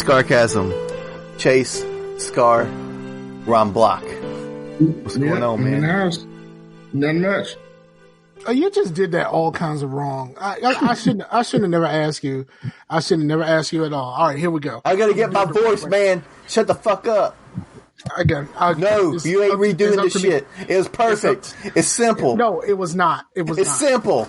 Scarcasm, Chase, Scar, Ron Block. What's going on, man? In the house. Nothing much. You just did that all kinds of wrong. I shouldn't have never asked you. I should have never asked you at all. All right, here we go. I gotta get my voice, man. Shut the fuck up. No, you ain't redoing this shit. It was perfect. It's simple. No, it was not. It's simple.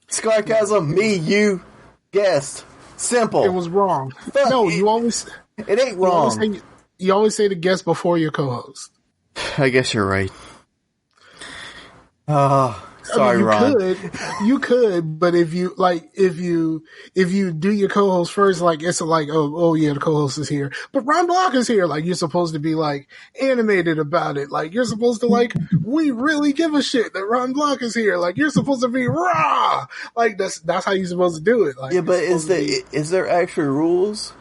Scarcasm, me, you, guest. Simple. It was wrong. You always. It ain't wrong. You always say the guest before your co-host. I guess you're right. Sorry, Ron. You could, but if you do your co-host first, like it's like, oh yeah, the co-host is here, but Ron Block is here. Like you're supposed to be like animated about it. Like you're supposed to like, we really give a shit that Ron Block is here. Like you're supposed to be raw. Like that's how you're supposed to do it. Like, yeah, but is there actual rules?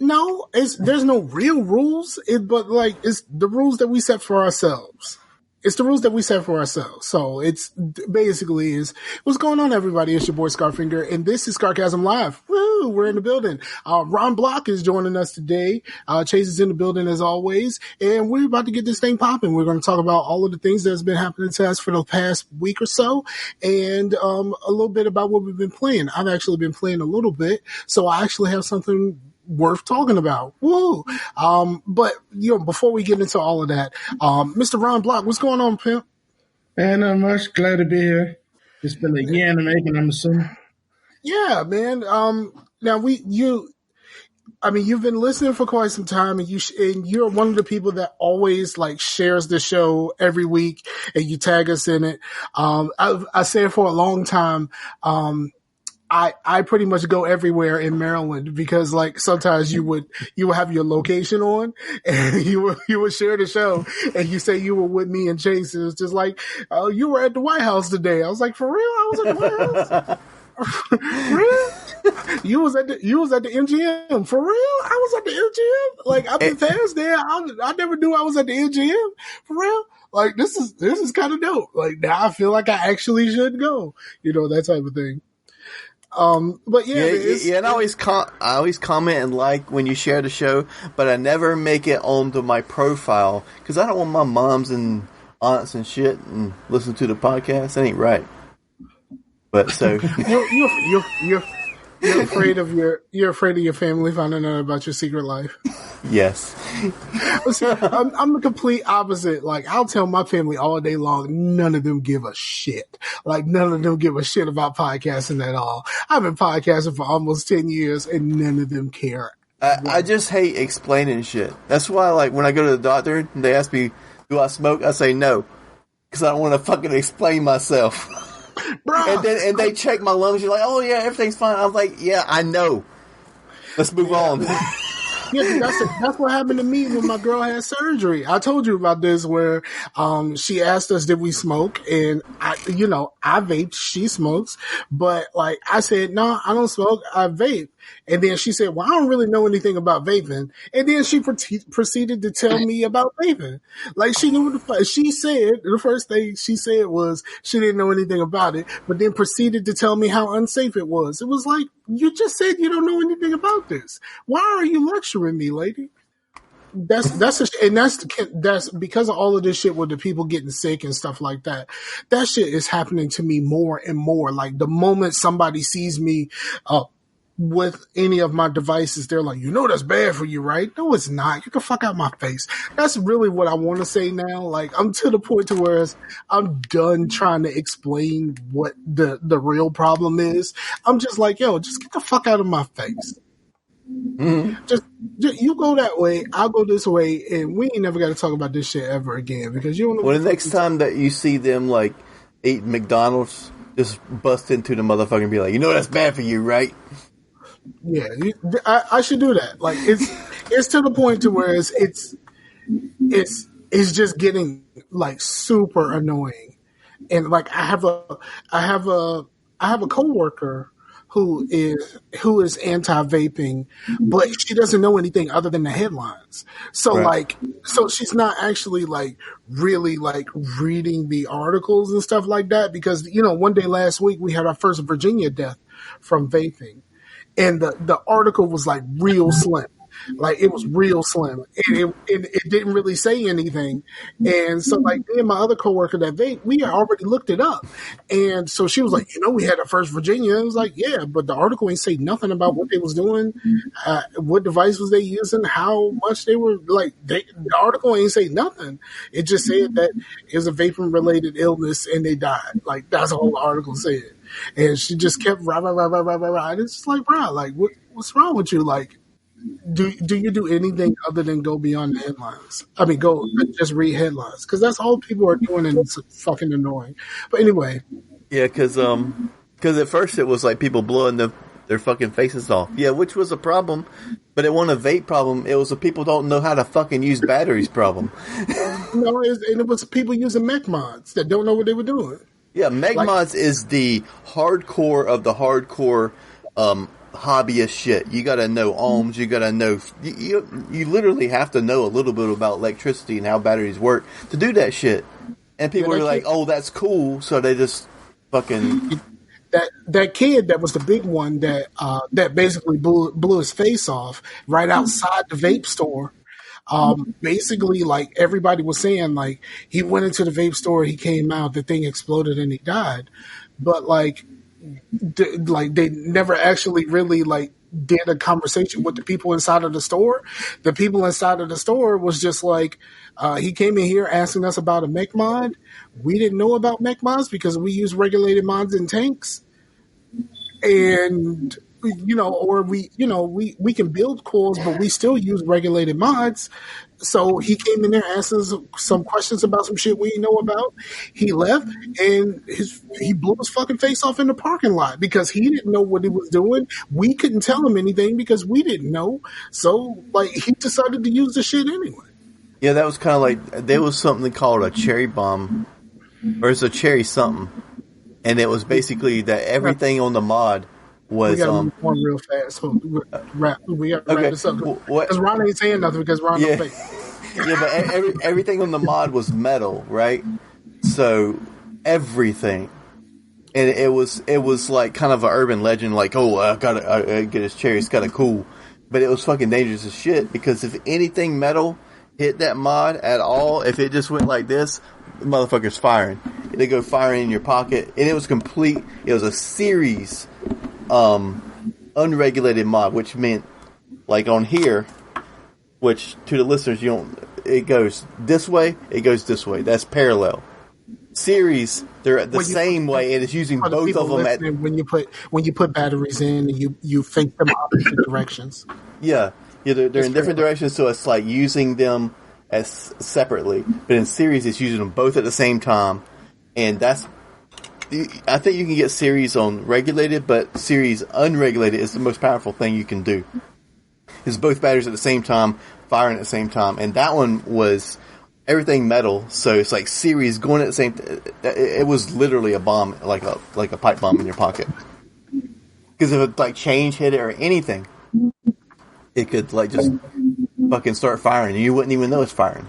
No, there's no real rules. But like it's the rules that we set for ourselves. It's the rules that we set for ourselves. So it's basically is what's going on, everybody. It's your boy Scarfinger, and this is Scarcasm Live. Woo! We're in the building. Ron Block is joining us today. Chase is in the building as always, and we're about to get this thing popping. We're going to talk about all of the things that's been happening to us for the past week or so, and a little bit about what we've been playing. I've actually been playing a little bit, so I actually have something worth talking about. Woo! But before we get into all of that, Mr. Ron Block, what's going on, pimp? And not much. Glad to be here. It's been a year in the making, I'm assuming. Yeah, man. Now you've been listening for quite some time, and you're one of the people that always like shares the show every week, and you tag us in it. I said for a long time, I pretty much go everywhere in Maryland because like sometimes you would have your location on and you would share the show and you say you were with me and Chase. It was just like, oh, you were at the White House today. I was like, for real? I was at the White House? Really? You was at the MGM. For real? I was at the MGM? Like I've been past there. I never knew I was at the MGM. For real? Like this is kind of dope. Like now I feel like I actually should go. That type of thing. But yeah, and I always comment and like when you share the show, but I never make it onto my profile because I don't want my moms and aunts and shit and listen to the podcast. That ain't right. But so you're afraid of your family finding out about your secret life. Yes. See, I'm the complete opposite. Like, I'll tell my family all day long, none of them give a shit. Like, none of them give a shit about podcasting at all. I've been podcasting for almost 10 years, and none of them care. I just hate explaining shit. That's why, like, when I go to the doctor and they ask me, do I smoke? I say no. Because I don't want to fucking explain myself. Bruh. And they check my lungs. You're like, oh, yeah, everything's fine. I was like, yeah, I know. Let's move on. Yeah, that's what happened to me when my girl had surgery. I told you about this where she asked us did we smoke, and I vape, she smokes, but like I said, no, I don't smoke, I vape. And then she said, well, I don't really know anything about vaping. And then she proceeded to tell me about vaping. Like she knew she said the first thing she said was she didn't know anything about it, but then proceeded to tell me how unsafe it was. It was like, you just said you don't know anything about this. Why are you lecturing me, lady? That's because of all of this shit with the people getting sick and stuff like that. That shit is happening to me more and more. Like the moment somebody sees me, with any of my devices, they're like, that's bad for you, right? No, it's not. Get the fuck out my face. That's really what I want to say now. Like, I'm to the point to where I'm done trying to explain what the real problem is. I'm just like, just get the fuck out of my face. Mm-hmm. Just you go that way, I'll go this way, and we ain't never got to talk about this shit ever again because you don't know. Well, the next time that you see them like eat McDonald's, just bust into the motherfucker and be like, that's bad for you, right? Yeah, I should do that. Like it's to the point to where it's just getting like super annoying, and like I have a coworker who is anti-vaping, but she doesn't know anything other than the headlines. So right. So she's not actually like really like reading the articles and stuff like that because one day last week we had our first Virginia death from vaping. and the article was like real slim. Like it was real slim, and it didn't really say anything. And so, like me and my other coworker that we had already looked it up, and so she was like, we had a First Virginia. I was like, yeah, but the article ain't say nothing about what they was doing, what device was they using, how much they were like. The article ain't say nothing. It just said that it was a vaping related illness and they died. Like that's all the article said. And she just kept rah. And it's just like, bro, like what's wrong with you? Like, do you do anything other than go beyond the headlines? I mean, go just read headlines because that's all people are doing, and it's fucking annoying. But anyway, yeah, because at first it was like people blowing their fucking faces off. Yeah, which was a problem, but it wasn't a vape problem. It was a people don't know how to fucking use batteries problem. No, it was people using mech mods that don't know what they were doing. Yeah, mech mods is the hardcore of the hardcore. Hobbyist shit. You gotta know ohms. You gotta know. You literally have to know a little bit about electricity and how batteries work to do that shit. And people are like, "Oh, that's cool," so they just fucking that kid that was the big one that basically blew his face off right outside the vape store. Basically, like everybody was saying, like he went into the vape store, he came out, the thing exploded, and he died. But like they never actually really like did a conversation with the people inside of the store. The people inside of the store was just like, he came in here asking us about a mech mod. We didn't know about mech mods because we use regulated mods in tanks. And, or we can build cores, but we still use regulated mods. So he came in there, asked us some questions about some shit we didn't know about. He left, and he blew his fucking face off in the parking lot because he didn't know what he was doing. We couldn't tell him anything because we didn't know. So, like, he decided to use the shit anyway. Yeah, that was kind of like, there was something called a cherry bomb, or it's a cherry something. And it was basically that everything on the mod was... We got to move on real fast. So we got to wrap this up. Because Ron ain't saying nothing because Ron don't think. Yeah, but everything on the mod was metal, right? So, everything. And it was like kind of an urban legend, like, oh, I gotta get his cherry, it's kinda cool. But it was fucking dangerous as shit, because if anything metal hit that mod at all, if it just went like this, the motherfucker's firing. It'd go firing in your pocket, and it was complete. It was a series, unregulated mod, which meant, like on here, which to the listeners, it goes this way, it goes this way. That's parallel. Series, they're the same way, and it's using both of them. When you put batteries in, and you face them opposite directions. Yeah, they're in different directions, so it's like using them as separately, but in series, it's using them both at the same time, and I think you can get series on regulated, but series unregulated is the most powerful thing you can do. It's both batteries at the same time, firing at the same time, and that one was everything metal, so it's like series going at the same. It was literally a bomb, like a pipe bomb in your pocket. Because if like change hit it or anything, it could like just fucking start firing, and you wouldn't even know it's firing.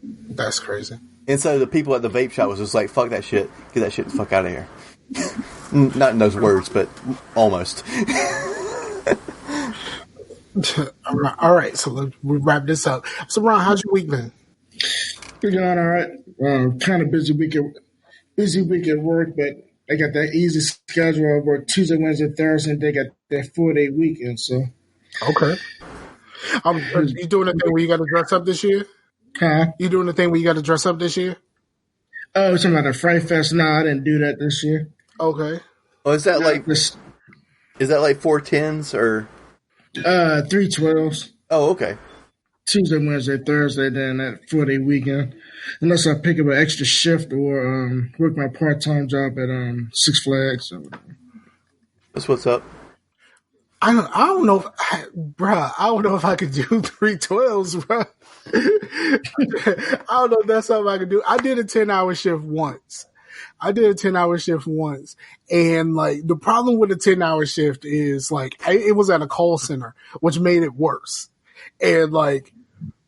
That's crazy. And so the people at the vape shop was just like, "Fuck that shit, get that shit the fuck out of here." Not in those words, but almost. All right, so we'll wrap this up. So, Ron, how's your week been? We're going all right. Kind of busy week at work, but I got that easy schedule. I work Tuesday, Wednesday, Thursday, and they got that 4-day weekend. So, okay. You doing the thing where you got to dress up this year? Huh? You doing the thing where you got to dress up this year? Oh, you're talking about the Fright Fest? No, I didn't do that this year. Okay. Oh, is that like 410s or 312s? Oh, okay. Tuesday, Wednesday, Thursday, then that 4-day weekend. Unless I pick up an extra shift or work my part-time job at Six Flags. That's what's up. I don't know, bruh. I don't know if I could do 312s, bruh. I don't know if that's something I could do. I did a 10-hour shift once. And like the problem with a 10-hour shift is like it was at a call center, which made it worse. And like,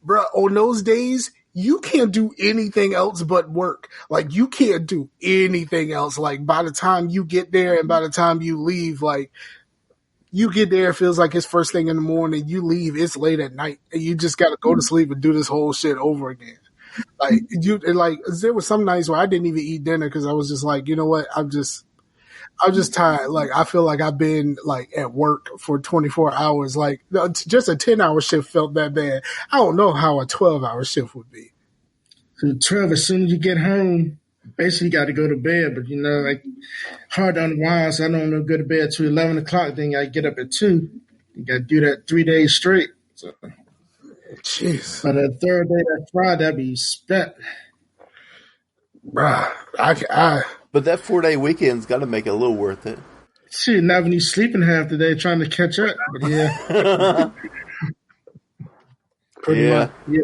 bruh, on those days, you can't do anything else but work. Like you can't do anything else. Like by the time you get there and by the time you leave, like you get there, it feels like it's first thing in the morning. You leave, it's late at night, and you just got to go to sleep and do this whole shit over again. Like there was some nights where I didn't even eat dinner because I was just like, you know what, I'm just tired. Like I feel like I've been like at work for 24 hours. Like just a 10-hour shift felt that bad. I don't know how a 12-hour shift would be. So 12, as soon as you get home, basically you got to go to bed. But, like hard to unwind. So I don't go to bed till 11 o'clock. Then I get up at 2. You got to do that 3 days straight. So, jeez. But the third day, that Friday, I'd be spent. Bruh, But that 4-day weekend's got to make it a little worth it. Shit, not when you sleeping half the day trying to catch up. But yeah. Pretty much. Yeah.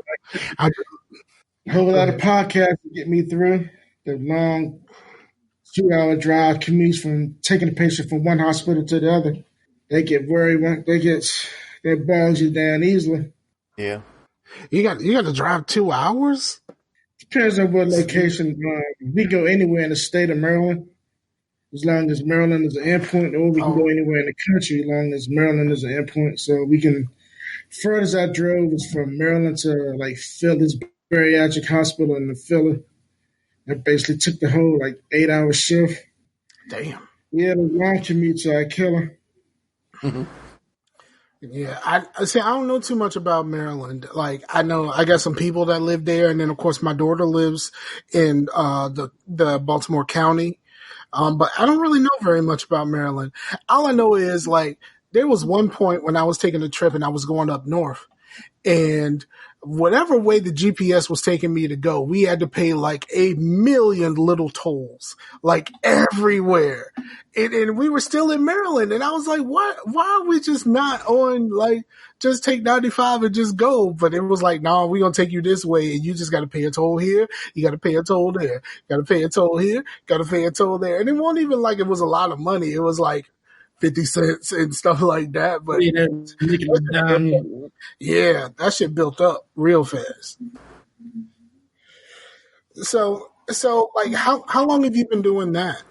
A whole lot of podcasts to get me through the long 2-hour drive commutes from taking a patient from one hospital to the other. They get worried. That bogs you down easily. Yeah. You got to drive 2 hours? Depends on what location. We go anywhere in the state of Maryland, as long as Maryland is an endpoint, or we can go anywhere in the country as long as Maryland is an endpoint. So we can. Furthest I drove was from Maryland to like Philly's Bariatric Hospital in the Philly. I basically took the whole 8-hour shift. Damn. Yeah, the long commutes are a killer. Mm-hmm. Yeah, I don't know too much about Maryland. Like, I know I got some people that live there, and then of course my daughter lives in the Baltimore County. But I don't really know very much about Maryland. All I know is there was one point when I was taking a trip and I was going up north, and whatever way the GPS was taking me to go, we had to pay 1,000,000 little tolls, everywhere. And we were still in Maryland. And I was like, what? Why are we just not on, just take 95 and just go? But it was no, we're going to take you this way. And you just got to pay a toll here. You got to pay a toll there. Got to pay a toll here. Got to pay a toll there. And it wasn't even it was a lot of money. It was 50 cents and stuff like that. But yeah, that shit built up real fast. So how long have you been doing that?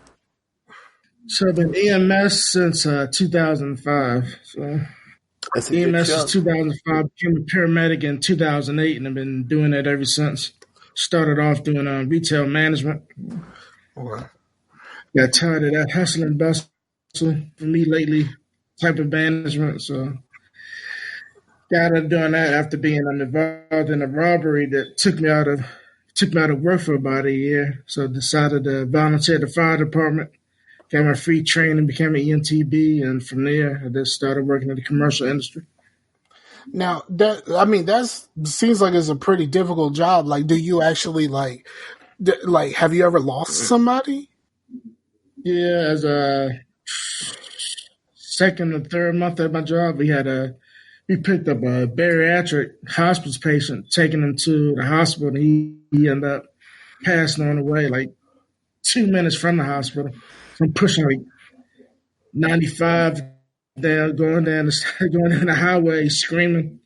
So I've been EMS since 2005. So EMS is 2005. Became a paramedic in 2008, and I've been doing that ever since. Started off doing retail management. Okay. Got tired of that hustle and bustle for me lately type of management. So got up doing that after being involved in a robbery that took me out of work for about a year. So decided to volunteer at the fire department. Got my free training, became an EMTB, and from there I just started working in the commercial industry. Now that seems like it's a pretty difficult job. Do you actually have you ever lost somebody? Yeah, as a second or third month at my job, we picked up a bariatric hospice patient, taking him to the hospital, and he ended up passing on the way 2 minutes from the hospital. So I'm pushing 95 down, going down the highway, screaming,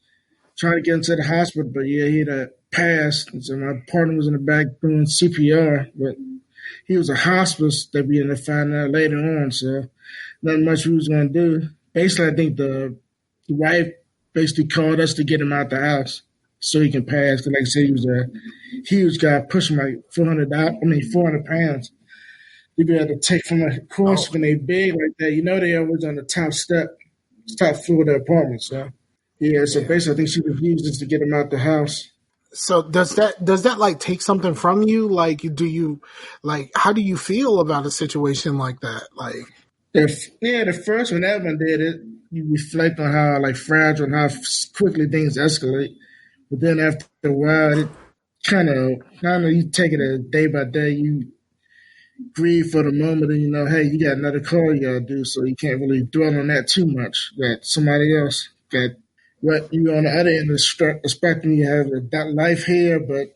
trying to get into the hospital. But yeah, he had passed. And so my partner was in the back doing CPR, but he was a hospice that we ended up finding out later on. So nothing much we was going to do. Basically, I think the wife basically called us to get him out the house so he can pass. Because like I said, he was a huge guy pushing 400 pounds. You had to take from a course when they big like that. They always on the top floor of the apartment. So basically I think she refused us to get him out the house. So does that take something from you? Do you how do you feel about a situation like that? The first one Evan did it, you reflect on how fragile and how quickly things escalate. But then after a while, it kind of you take it a day by day. You grieve for the moment, and hey, you got another call you gotta do, so you can't really dwell on that too much. That somebody else got what you on the other end of the spectrum. You have that life here, but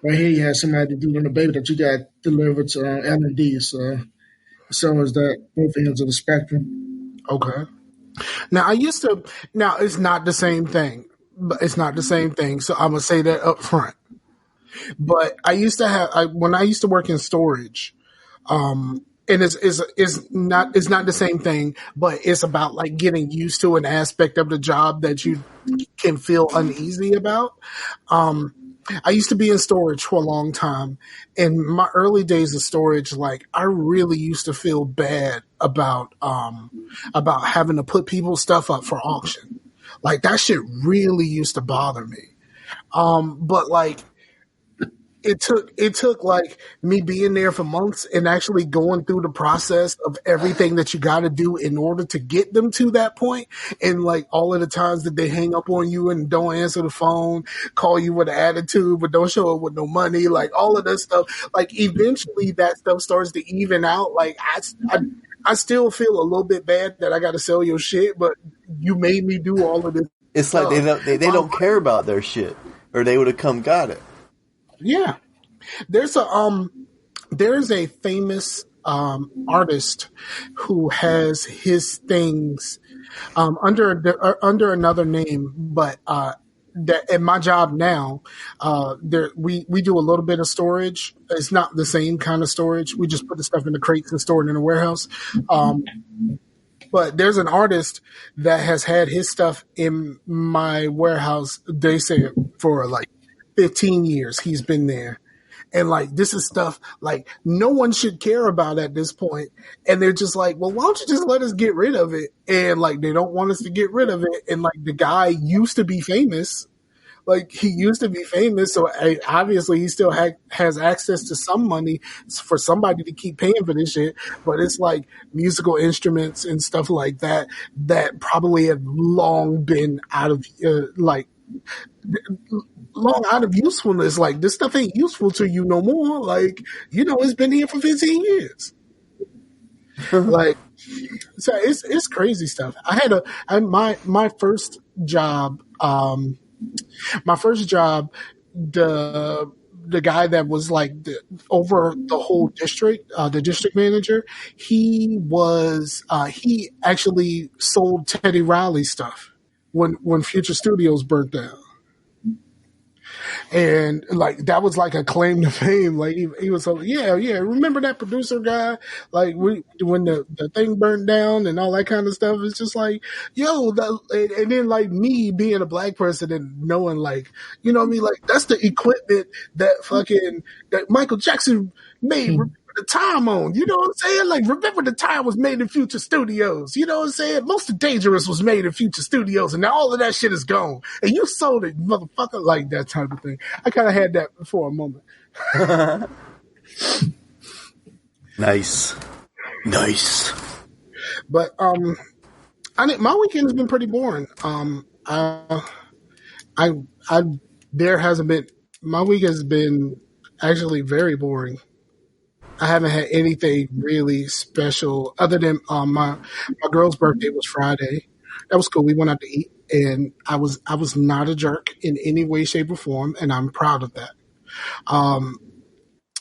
right here you have somebody dealing with a baby that you got delivered to L&D. So it's always that both ends of the spectrum. Okay. Now it's not the same thing. But it's not the same thing. So I'm gonna say that up front. But I used to when I used to work in storage, and it's not the same thing, but it's about like getting used to an aspect of the job that you can feel uneasy about. I used to be in storage for a long time. In my early days of storage, like I really used to feel bad about having to put people's stuff up for auction. Like that shit really used to bother me. But like it took like me being there for months and actually going through the process of everything that you got to do in order to get them to that point. And like all of the times that they hang up on you and don't answer the phone, call you with an attitude, but don't show up with no money, like all of that stuff. Like eventually that stuff starts to even out. Like I still feel a little bit bad that I got to sell your shit, but you made me do all of this. It's like they don't care about their shit, or they would have come got it. Yeah, there's a famous artist who has his things under another name, but that at my job now, we do a little bit of storage. It's not the same kind of storage. We just put the stuff in the crates and store it in a warehouse. But there's an artist that has had his stuff in my warehouse. They say for like 15 years he's been there. And like, this is stuff like no one should care about at this point. And they're just like, well, why don't you just let us get rid of it? And like, they don't want us to get rid of it. And like, the guy used to be famous. Like he used to be famous. So obviously he still has access to some money for somebody to keep paying for this shit. But it's like musical instruments and stuff like that, that probably have long been out of long out of usefulness. Like this stuff ain't useful to you no more. Like, you know, it's been here for 15 years. Like, so it's crazy stuff. My first job, the guy that was like over the whole district, the district manager, he actually sold Teddy Riley stuff when Future Studios burnt down. And like that was like a claim to fame. Like he was so yeah. Remember that producer guy? Like when the thing burned down and all that kind of stuff. It's just like and then like me being a black person and knowing like, you know what I mean? Like that's the equipment that Michael Jackson made. The time on, you know what I'm saying? Like, remember the time was made in Future Studios. You know what I'm saying? Most of Dangerous was made in Future Studios, and now all of that shit is gone. And you sold it, motherfucker, like that type of thing. I kind of had that for a moment. Nice. But my weekend has been pretty boring. My week has been actually very boring. I haven't had anything really special other than my girl's birthday was Friday. That was cool. We went out to eat, and I was not a jerk in any way, shape, or form, and I'm proud of that.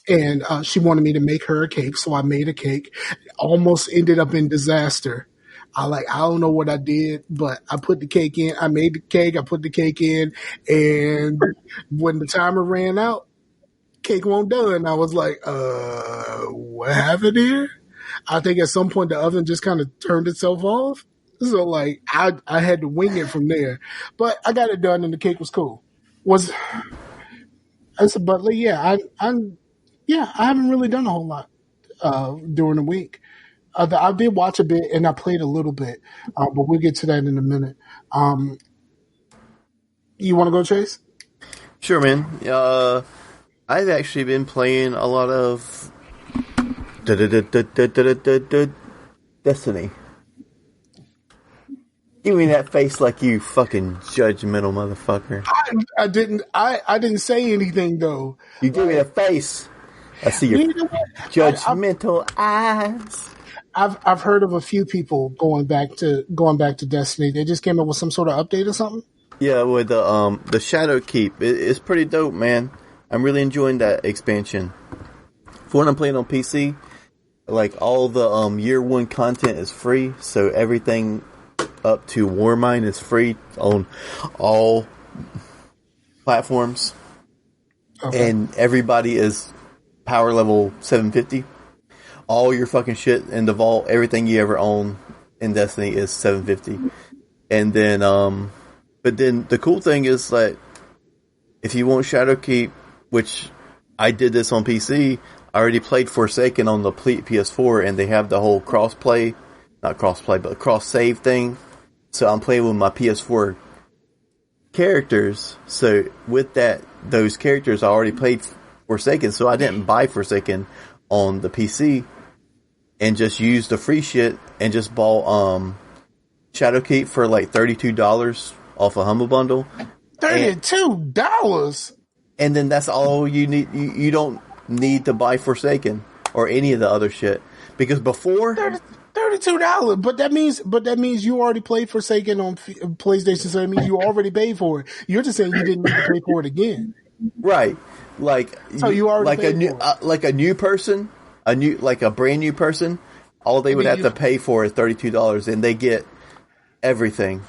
And she wanted me to make her a cake, so I made a cake. Almost ended up in disaster. I don't know what I did, but I put the cake in. I made the cake. I put the cake in, and when the timer ran out, cake won't done. I was like, what happened here? I think at some point the oven just kind of turned itself off. So like I had to wing it from there. But I got it done and the cake was cool. But yeah, I haven't really done a whole lot during the week. I did watch a bit and I played a little bit, but we'll get to that in a minute. You want to go, Chase? Sure, man. I've actually been playing a lot of Destiny. Give me that face like you fucking judgmental motherfucker. I didn't say anything though. You give me a face. I see your judgmental eyes. I've heard of a few people going back to Destiny. They just came up with some sort of update or something. Yeah, with the Shadow Keep. It's pretty dope, man. I'm really enjoying that expansion. For when I'm playing on PC, like all the year one content is free, so everything up to Warmind is free on all platforms. Okay. And everybody is power level 750. all your fucking shit in the vault, everything you ever own in Destiny is $750. And then, but then the cool thing is that if you want Shadowkeep, which I did this on PC, I already played Forsaken on the PS4, and they have the whole not cross-play, but cross-save thing. So I'm playing with my PS4 characters. So with those characters, I already played Forsaken, so I didn't buy Forsaken on the PC, and just used the free shit and just bought Shadowkeep for like $32 off a Humble Bundle. $32? And then that's all you need. You don't need to buy Forsaken or any of the other shit, because before $32. But that means you already played Forsaken on PlayStation, so that means you already paid for it. You're just saying you didn't need to pay for it again, right? Like, so you already like paid a new for it. like a new person, like a brand new person. All they would have to pay for is $32, and they get everything.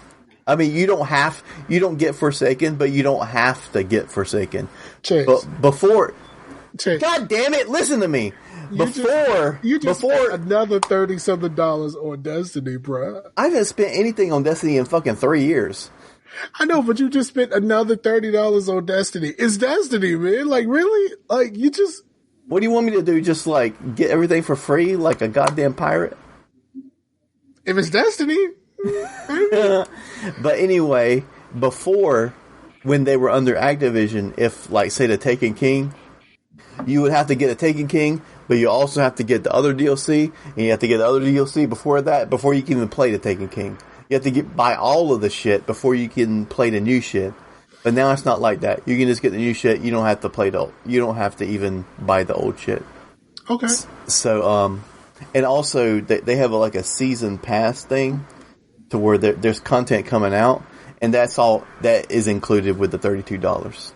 I mean, you don't get Forsaken, but you don't have to get Forsaken. Chase. But before, Chase. God damn it, listen to me. You just spent another $30-something on Destiny, bro. I haven't spent anything on Destiny in fucking 3 years. I know, but you just spent another $30 on Destiny. It's Destiny, man. Like, really? Like, you just... What do you want me to do? Just, like, get everything for free like a goddamn pirate? If it's Destiny... But anyway, before, when they were under Activision, if, like, say, the Taken King, you would have to get a Taken King, but you also have to get the other DLC, and you have to get the other DLC before that, before you can even play the Taken King. You have to buy all of the shit before you can play the new shit. But now it's not like that. You can just get the new shit. You don't have to you don't have to even buy the old shit. Okay. So, and also they have like a season pass thing to where there's content coming out, and that is included with the $32.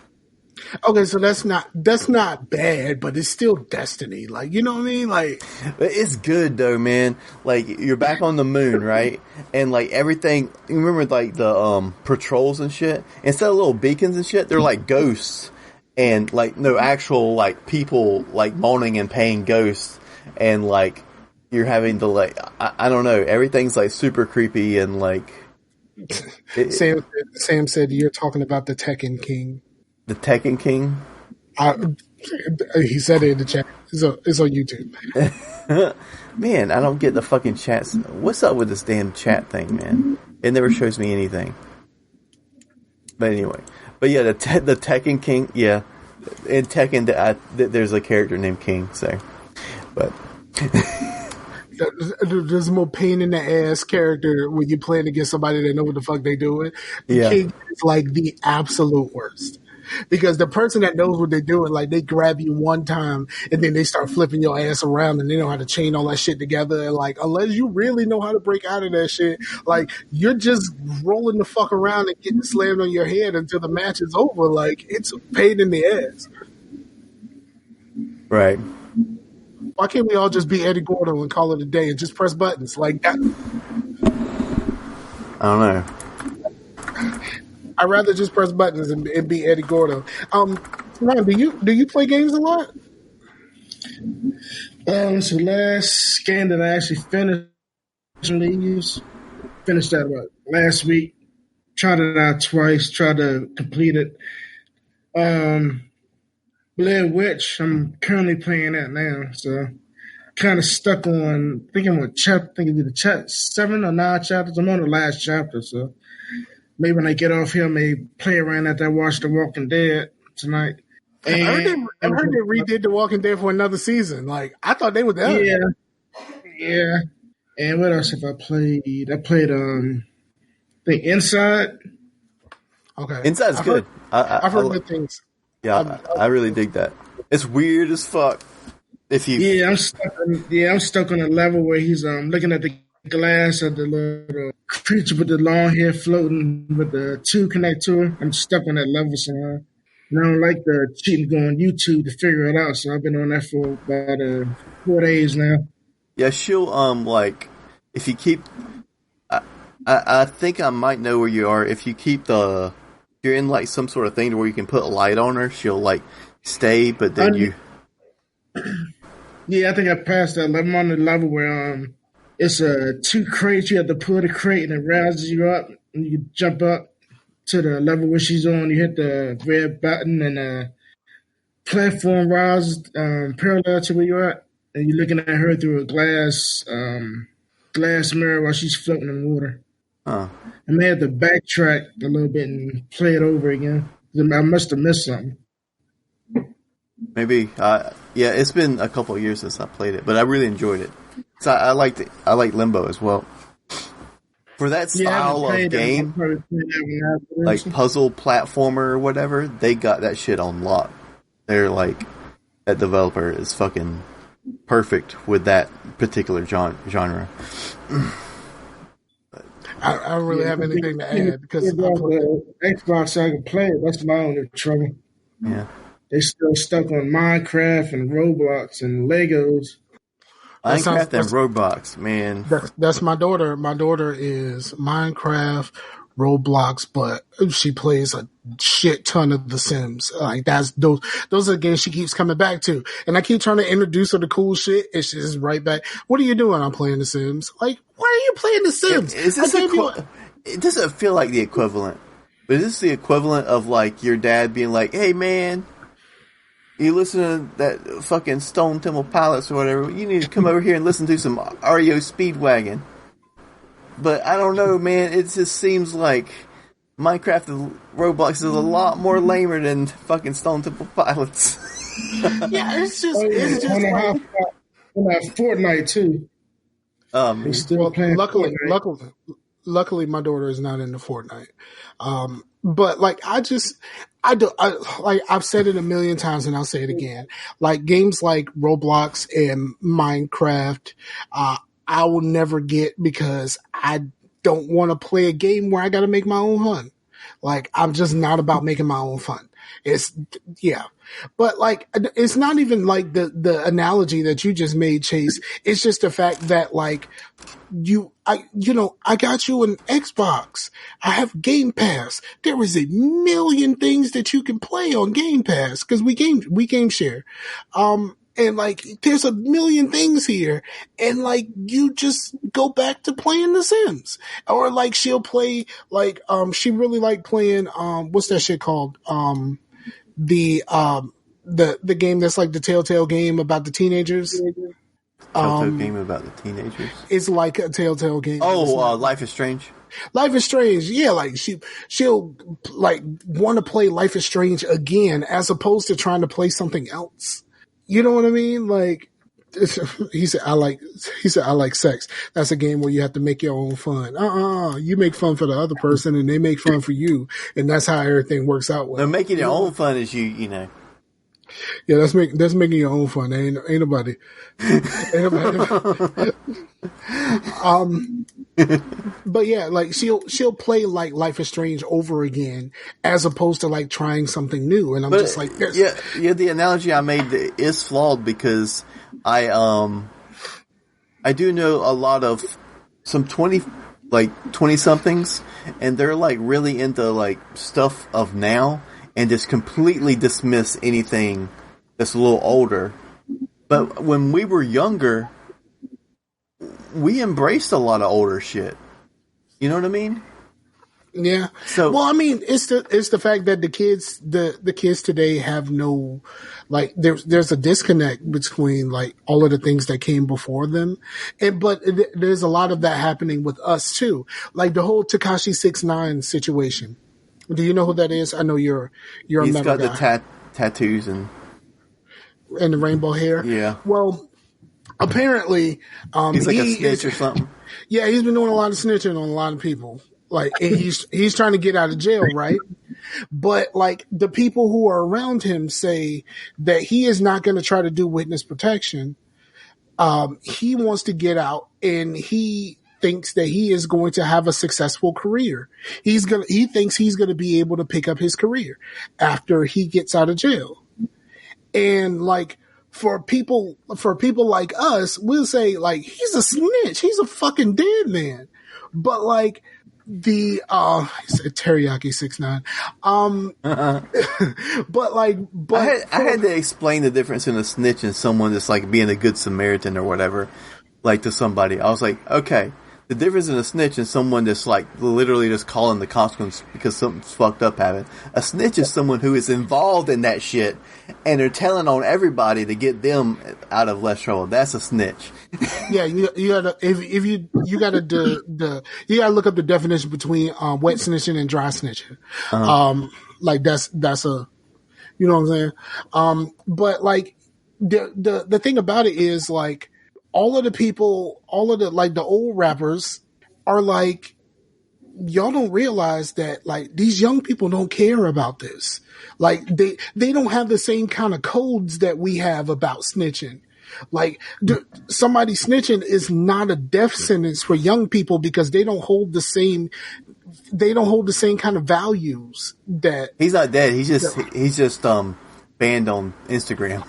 Okay, so that's not bad, but it's still Destiny. Like, you know what I mean? Like, it's good though, man. Like, you're back on the moon, right? And like everything, you remember like the patrols and shit? Instead of little beacons and shit, they're like ghosts, and like no actual like people like moaning and paying ghosts, and like you're having to like I don't know, everything's like super creepy and like. Sam said you're talking about the Tekken King. The Tekken King? He said it in the chat. It's on YouTube. Man, I don't get the fucking chats. What's up with this damn chat thing, man? It never shows me anything. But anyway. But yeah, the Tekken King, yeah. In Tekken, there's a character named King, so. But. There's more pain in the ass character when you're playing against somebody that know what the fuck they doing. Yeah. King is like the absolute worst. Because the person that knows what they're doing, like they grab you one time and then they start flipping your ass around and they know how to chain all that shit together. And like, unless you really know how to break out of that shit, like you're just rolling the fuck around and getting slammed on your head until the match is over. Like, it's a pain in the ass. Right. Why can't we all just be Eddie Gordo and call it a day and just press buttons like that? I don't know. I'd rather just press buttons and be Eddie Gordo. Ron, do you play games a lot? So last game that I actually finished that about last week. Tried it out twice. Tried to complete it. Blair Witch. I'm currently playing that now. So kind of stuck on thinking what chapter. I think it's either 7 or 9 chapters. I'm on the last chapter, so. Maybe when I get off here, I may play around after I watch The Walking Dead tonight. And I heard they redid The Walking Dead for another season. Like, I thought they were done. Yeah. And what else have I played? I played, Inside. Okay. Inside's good. I've heard good things. Yeah, I really dig that. It's weird as fuck. I'm stuck on a level where he's looking at the glass of the little creature with the long hair floating with the tube connect to her. I'm stuck on that level somehow. And I don't like the cheating go on YouTube to figure it out, so I've been on that for about 4 days now. Yeah, she'll like if you keep. I think I might know where you are. If you keep you're in like some sort of thing where you can put a light on her, she'll like stay, but then Yeah, I think I passed that level. I'm on the level where it's two crates. You have to pull the crate and it rises you up, and you jump up to the level where she's on. You hit the red button, and platform rises parallel to where you're at, and you're looking at her through a glass mirror while she's floating in water. Huh. I may have to backtrack a little bit and play it over again. I must have missed something. Maybe. Yeah, it's been a couple of years since I played it, but I really enjoyed it. So I liked it. I like Limbo as well. For that style of game, like puzzle platformer or whatever, they got that shit on lock. They're like, that developer is fucking perfect with that particular genre. I don't really have anything to add because Xbox, I can play it. That's my only trouble. Yeah. They still stuck on Minecraft and Roblox and Legos. Minecraft and Roblox, man. That's my daughter. My daughter is Minecraft, Roblox, but she plays a shit ton of The Sims. Like those are the games she keeps coming back to. And I keep trying to introduce her to cool shit, and she's just right back. What are you doing? I'm playing The Sims. Like, why are you playing The Sims? Is this it doesn't feel like the equivalent. But is this the equivalent of like your dad being like, "Hey man, you listen to that fucking Stone Temple Pilots or whatever, you need to come over here and listen to some REO Speedwagon." But I don't know, man, it just seems like Minecraft and Roblox is a lot more lamer than fucking Stone Temple Pilots. Yeah, it's just like Fortnite too. He's still playing luckily my daughter is not into Fortnite. But like I've said it a million times and I'll say it again. Like games like Roblox and Minecraft, I will never get because I don't want to play a game where I got to make my own fun. Like I'm just not about making my own fun. But like, it's not even like the analogy that you just made, Chase. It's just the fact that like I got you an Xbox. I have Game Pass. There is a million things that you can play on Game Pass because we game share. And like, there's a million things here. And like, you just go back to playing The Sims. Or like, she'll play, like, she really liked playing, what's that shit called? The game that's like the Telltale game about the teenagers. Telltale game about the teenagers? It's like a Telltale game. Oh, Life is Strange? Life is Strange. Yeah, like she'll like want to play Life is Strange again as opposed to trying to play something else. You know what I mean? Like he said, I like sex. That's a game where you have to make your own fun. You make fun for the other person and they make fun for you. And that's how everything works out. No, making your own fun is you know. Yeah, that's making your own fun. Ain't nobody. But yeah, like she'll play like Life is Strange over again as opposed to like trying something new. And I'm just like, yeah. The analogy I made is flawed because I do know a lot of some 20 somethings, and they're like really into like stuff of now. And just completely dismiss anything that's a little older. But when we were younger, we embraced a lot of older shit. You know what I mean? Yeah. So, well, I mean, it's the fact that the kids today have no, like, there's a disconnect between like all of the things that came before them, but there's a lot of that happening with us too. Like the whole Tekashi 6ix9ine situation. Do you know who that is? I know you're a He's metal got guy. the tattoos and the rainbow hair. Yeah. Well, apparently, he's like a snitch or something. Yeah, he's been doing a lot of snitching on a lot of people. Like, and he's trying to get out of jail, right? But like the people who are around him say that he is not going to try to do witness protection. He wants to get out, and he thinks that he is going to have a successful career. He thinks he's going to be able to pick up his career after he gets out of jail. And like for people like us, we'll say like he's a snitch. He's a fucking dead man. But like he said teriyaki 6ix9ine. But I had to explain the difference in a snitch and someone that's like being a good Samaritan or whatever, like to somebody. I was like, okay, the difference in a snitch and someone that's like literally just calling the cops because something's fucked up happened. A snitch is someone who is involved in that shit and they're telling on everybody to get them out of less trouble. That's a snitch. Yeah, you gotta if you gotta look up the definition between wet snitching and dry snitching. Like that's a, you know what I'm saying? But like the thing about it is like all of the like the old rappers are like, y'all don't realize that like these young people don't care about this. Like they don't have the same kind of codes that we have about snitching. Like somebody snitching is not a death sentence for young people because they don't hold the same kind of values that he's not dead. He's just banned on Instagram.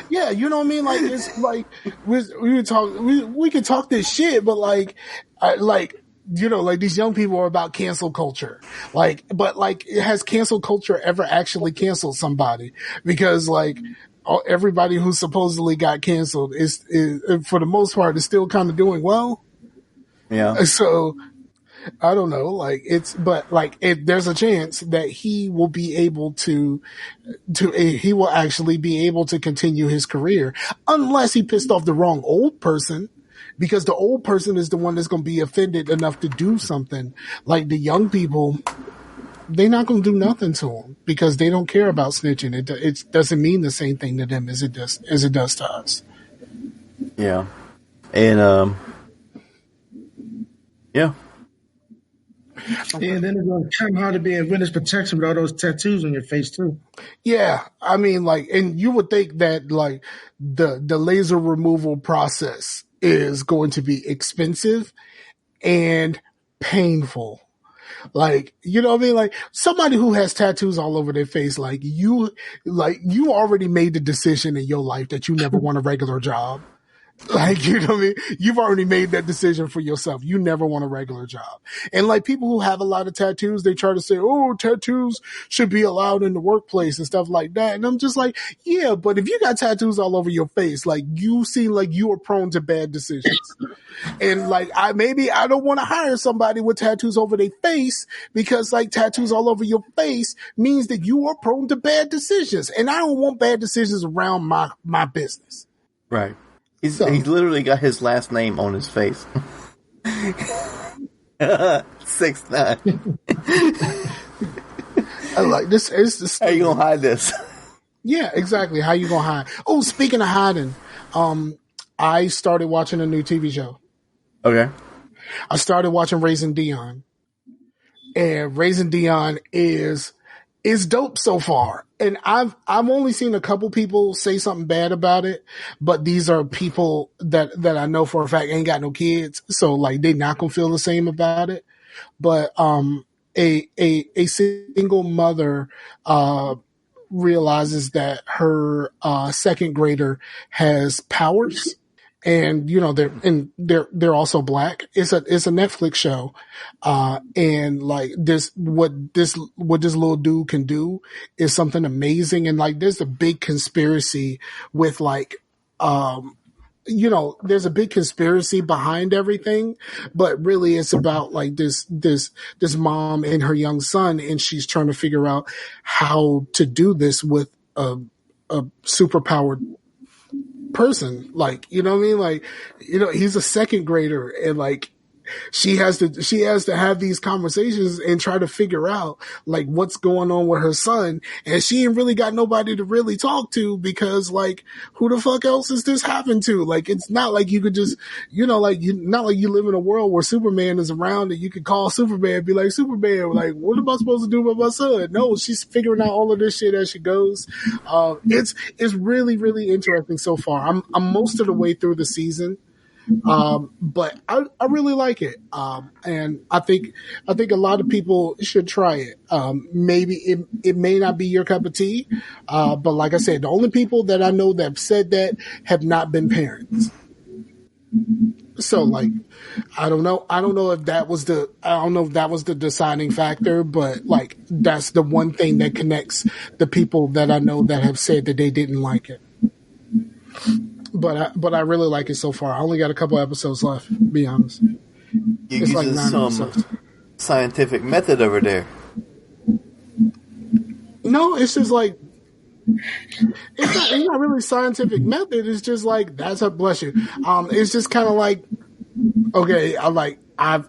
Yeah, you know what I mean? Like it's like we can talk this shit, but like you know, like these young people are about cancel culture. Like, but like, has cancel culture ever actually canceled somebody? Because like everybody who supposedly got canceled is for the most part is still kind of doing well. Yeah. So I don't know, like but like there's a chance that he will be able he will actually be able to continue his career unless he pissed off the wrong old person, because the old person is the one that's going to be offended enough to do something. Like the young people, they're not going to do nothing to them because they don't care about snitching. It doesn't mean the same thing to them as it does to us. Yeah. And yeah. Yeah, and then it's going to come hard to be in witness protection with all those tattoos on your face too. Yeah, I mean, like, and you would think that like the laser removal process is going to be expensive and painful. Like, you know what I mean? Like somebody who has tattoos all over their face, like you already made the decision in your life that you never want a regular job. Like, you know what I mean? You've already made that decision for yourself. You never want a regular job. And like people who have a lot of tattoos, they try to say, oh, tattoos should be allowed in the workplace and stuff like that. And I'm just like, yeah, but if you got tattoos all over your face, like you seem like you are prone to bad decisions. And like, I don't want to hire somebody with tattoos over their face because like tattoos all over your face means that you are prone to bad decisions. And I don't want bad decisions around my business. Right. He's literally got his last name on his face. 6ix9ine. I like this. How you gonna hide this? Yeah, exactly. How you gonna hide? Oh, speaking of hiding, I started watching a new TV show. Okay. I started watching Raising Dion, and Raising Dion is dope so far. And I've only seen a couple people say something bad about it, but these are people that I know for a fact ain't got no kids. So like they not gonna feel the same about it. But, a single mother, realizes that her, second grader has powers. And you know they're also black. It's a Netflix show, and like what this little dude can do is something amazing. And like there's a big conspiracy with like there's a big conspiracy behind everything, but really it's about like this mom and her young son, and she's trying to figure out how to do this with a superpowered person. Like, you know what I mean? Like, you know, he's a second grader, and like she has to have these conversations and try to figure out like what's going on with her son. And she ain't really got nobody to really talk to because like, who the fuck else is this happened to? Like, it's not like you could just, you know, like not like you live in a world where Superman is around and you could call Superman and be like, Superman, like, what am I supposed to do with my son? No, she's figuring out all of this shit as she goes. It's really, really interesting so far. I'm most of the way through the season. But I really like it. And I think a lot of people should try it. Maybe it may not be your cup of tea. But like I said, the only people that I know that have said that have not been parents. So like, I don't know. I don't know if that was the deciding factor, but like that's the one thing that connects the people that I know that have said that they didn't like it. But I really like it so far. I only got a couple episodes left. To be honest, You're it's like using 9 some episodes. scientific method over there. No, it's just like it's not really scientific method. It's just like that's a bless you. It's just kind of like okay, I've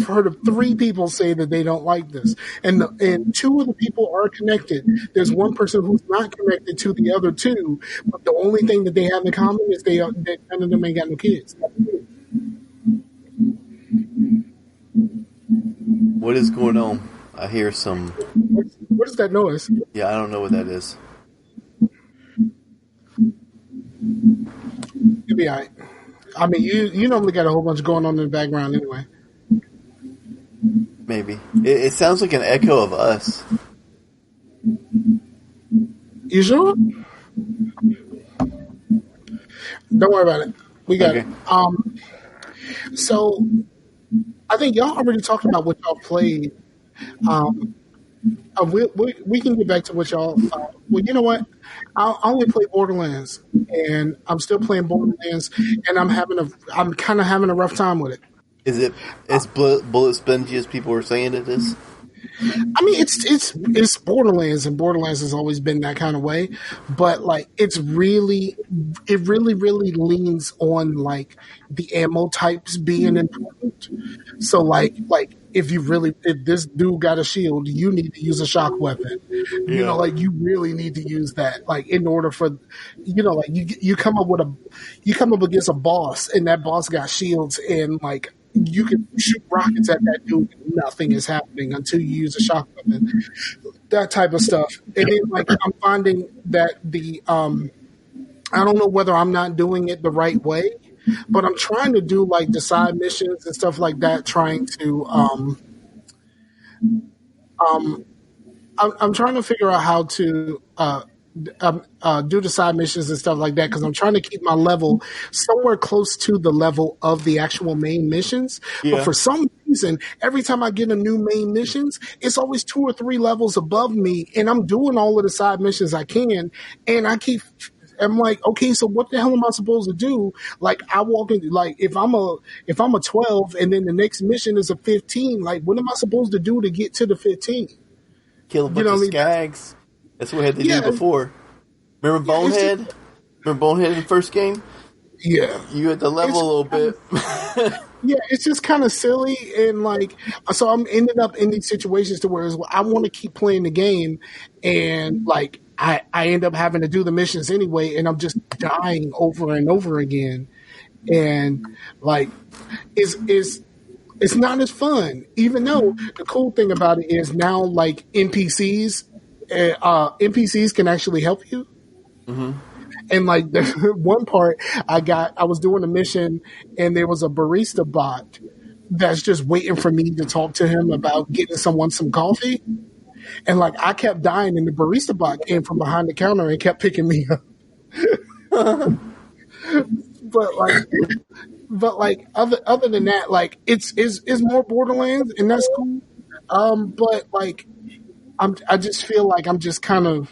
heard of 3 people say that they don't like this, and 2 of the people are connected. There's one person who's not connected to the other 2, but the only thing that they have in common is that none of them ain't got no kids. What is going on? I hear some. What is that noise? Yeah, I don't know what that is. You'll be all right. I mean, you normally got a whole bunch going on in the background anyway. Maybe it sounds like an echo of us. You sure? Don't worry about it. We got Okay. it. So I think y'all already talked about what y'all played. We can get back to what y'all. Well, you know what? I only play Borderlands, and I'm still playing Borderlands, and I'm kind of having a rough time with it. Is it as bullet spongy as people were saying it is? I mean, it's Borderlands, and Borderlands has always been that kind of way. But like, it really leans on like the ammo types being important. So like if this dude got a shield, you need to use a shock weapon. Yeah. You know, like you really need to use that. Like in order for, you know, like you come up against a boss, and that boss got shields, and like you can shoot rockets at that dude, and nothing is happening until you use a shock weapon. That type of stuff. And then like I'm finding that I don't know whether I'm not doing it the right way, but I'm trying to do like the side missions and stuff like that, trying to I'm trying to figure out how to do the side missions and stuff like that, because I'm trying to keep my level somewhere close to the level of the actual main missions. Yeah. But for some reason, every time I get a new main missions, it's always 2 or 3 levels above me, and I'm doing all of the side missions I can, and I'm like, okay, so what the hell am I supposed to do? Like, I walk into, like, if I'm a 12 and then the next mission is a 15, like, what am I supposed to do to get to the 15? Kill a bunch of skags. That's what we had to do before. Remember Bonehead? Remember Bonehead in the first game? Yeah. You had to level a little bit. Yeah, it's just kind of silly, and like, so I'm ending up in these situations to where I want to keep playing the game, and like I end up having to do the missions anyway, and I'm just dying over and over again, and like it's not as fun. Even though the cool thing about it is now like NPCs can actually help you. Mm-hmm. And like the one part I was doing a mission, and there was a barista bot that's just waiting for me to talk to him about getting someone some coffee. And like I kept dying, and the barista bot came from behind the counter and kept picking me up. but like other than that, like it's more Borderlands, and that's cool. But like I just feel like I'm just kind of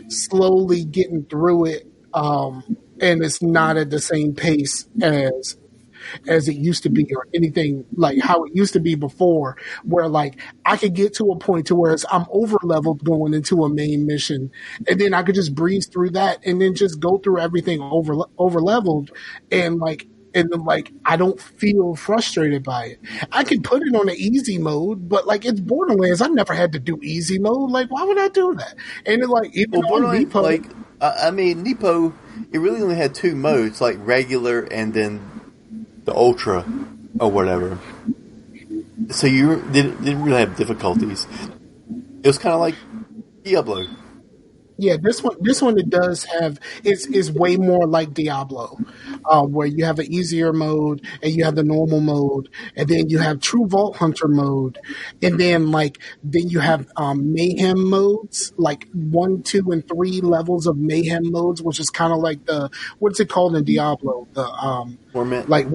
slowly getting through it, and it's not at the same pace as it used to be, or anything like how it used to be before, where like I could get to a point to where I'm over leveled going into a main mission, and then I could just breeze through that and then just go through everything over leveled, and then like I don't feel frustrated by it. I can put it on an easy mode, but like it's Borderlands. I never had to do easy mode. Like, why would I do that? And then like even on Repo, like I mean, Nepo, it really only had 2 modes, like regular and then the Ultra or whatever. So you didn't really have difficulties. It was kind of like Diablo. Yeah, this one it does have is way more like Diablo, where you have an easier mode and you have the normal mode, and then you have True Vault Hunter mode, and then you have Mayhem modes, like 1, 2, and 3 levels of Mayhem modes, which is kind of like what's it called in Diablo? The Torment. like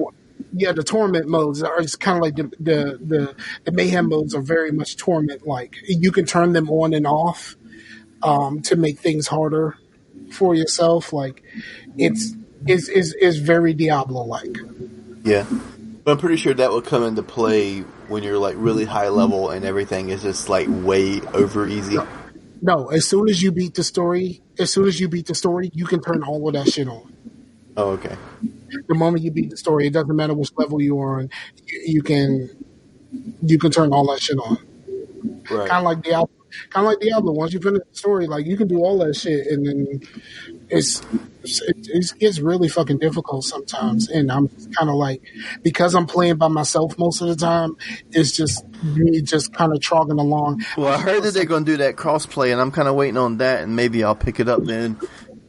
Yeah, the torment modes are it's kind of like the mayhem modes are very much torment like. You can turn them on and off to make things harder for yourself. Like it's very Diablo like. Yeah. But I'm pretty sure that will come into play when you're like really high level and everything is just like way over easy. No, as soon as you beat the story, you can turn all of that shit on. Oh, okay. The moment you beat the story, it doesn't matter which level you're on. You can turn all that shit on. Right. Kind of like Diablo. Once you finish the story, like you can do all that shit, and then it gets really fucking difficult sometimes. And I'm kind of like, because I'm playing by myself most of the time, it's just me just kind of trogging along. Well, I heard that they're going to do that crossplay, and I'm kind of waiting on that, and maybe I'll pick it up then,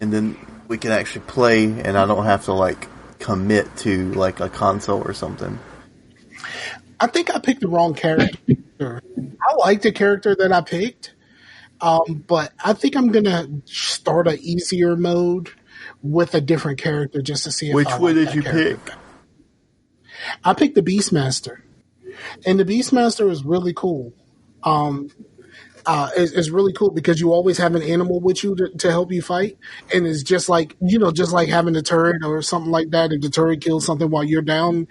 and then we can actually play, and I don't have to like commit to like a console or something. I think I picked the wrong character. I like the character that I picked, but I think I'm gonna start an easier mode with a different character just to see if Which I one like did that you character. pick? I picked the Beastmaster, and the Beastmaster is really cool. It's really cool because you always have an animal with you to help you fight, and it's just like just like having a turret or something like that. If the turret kills something while you're down,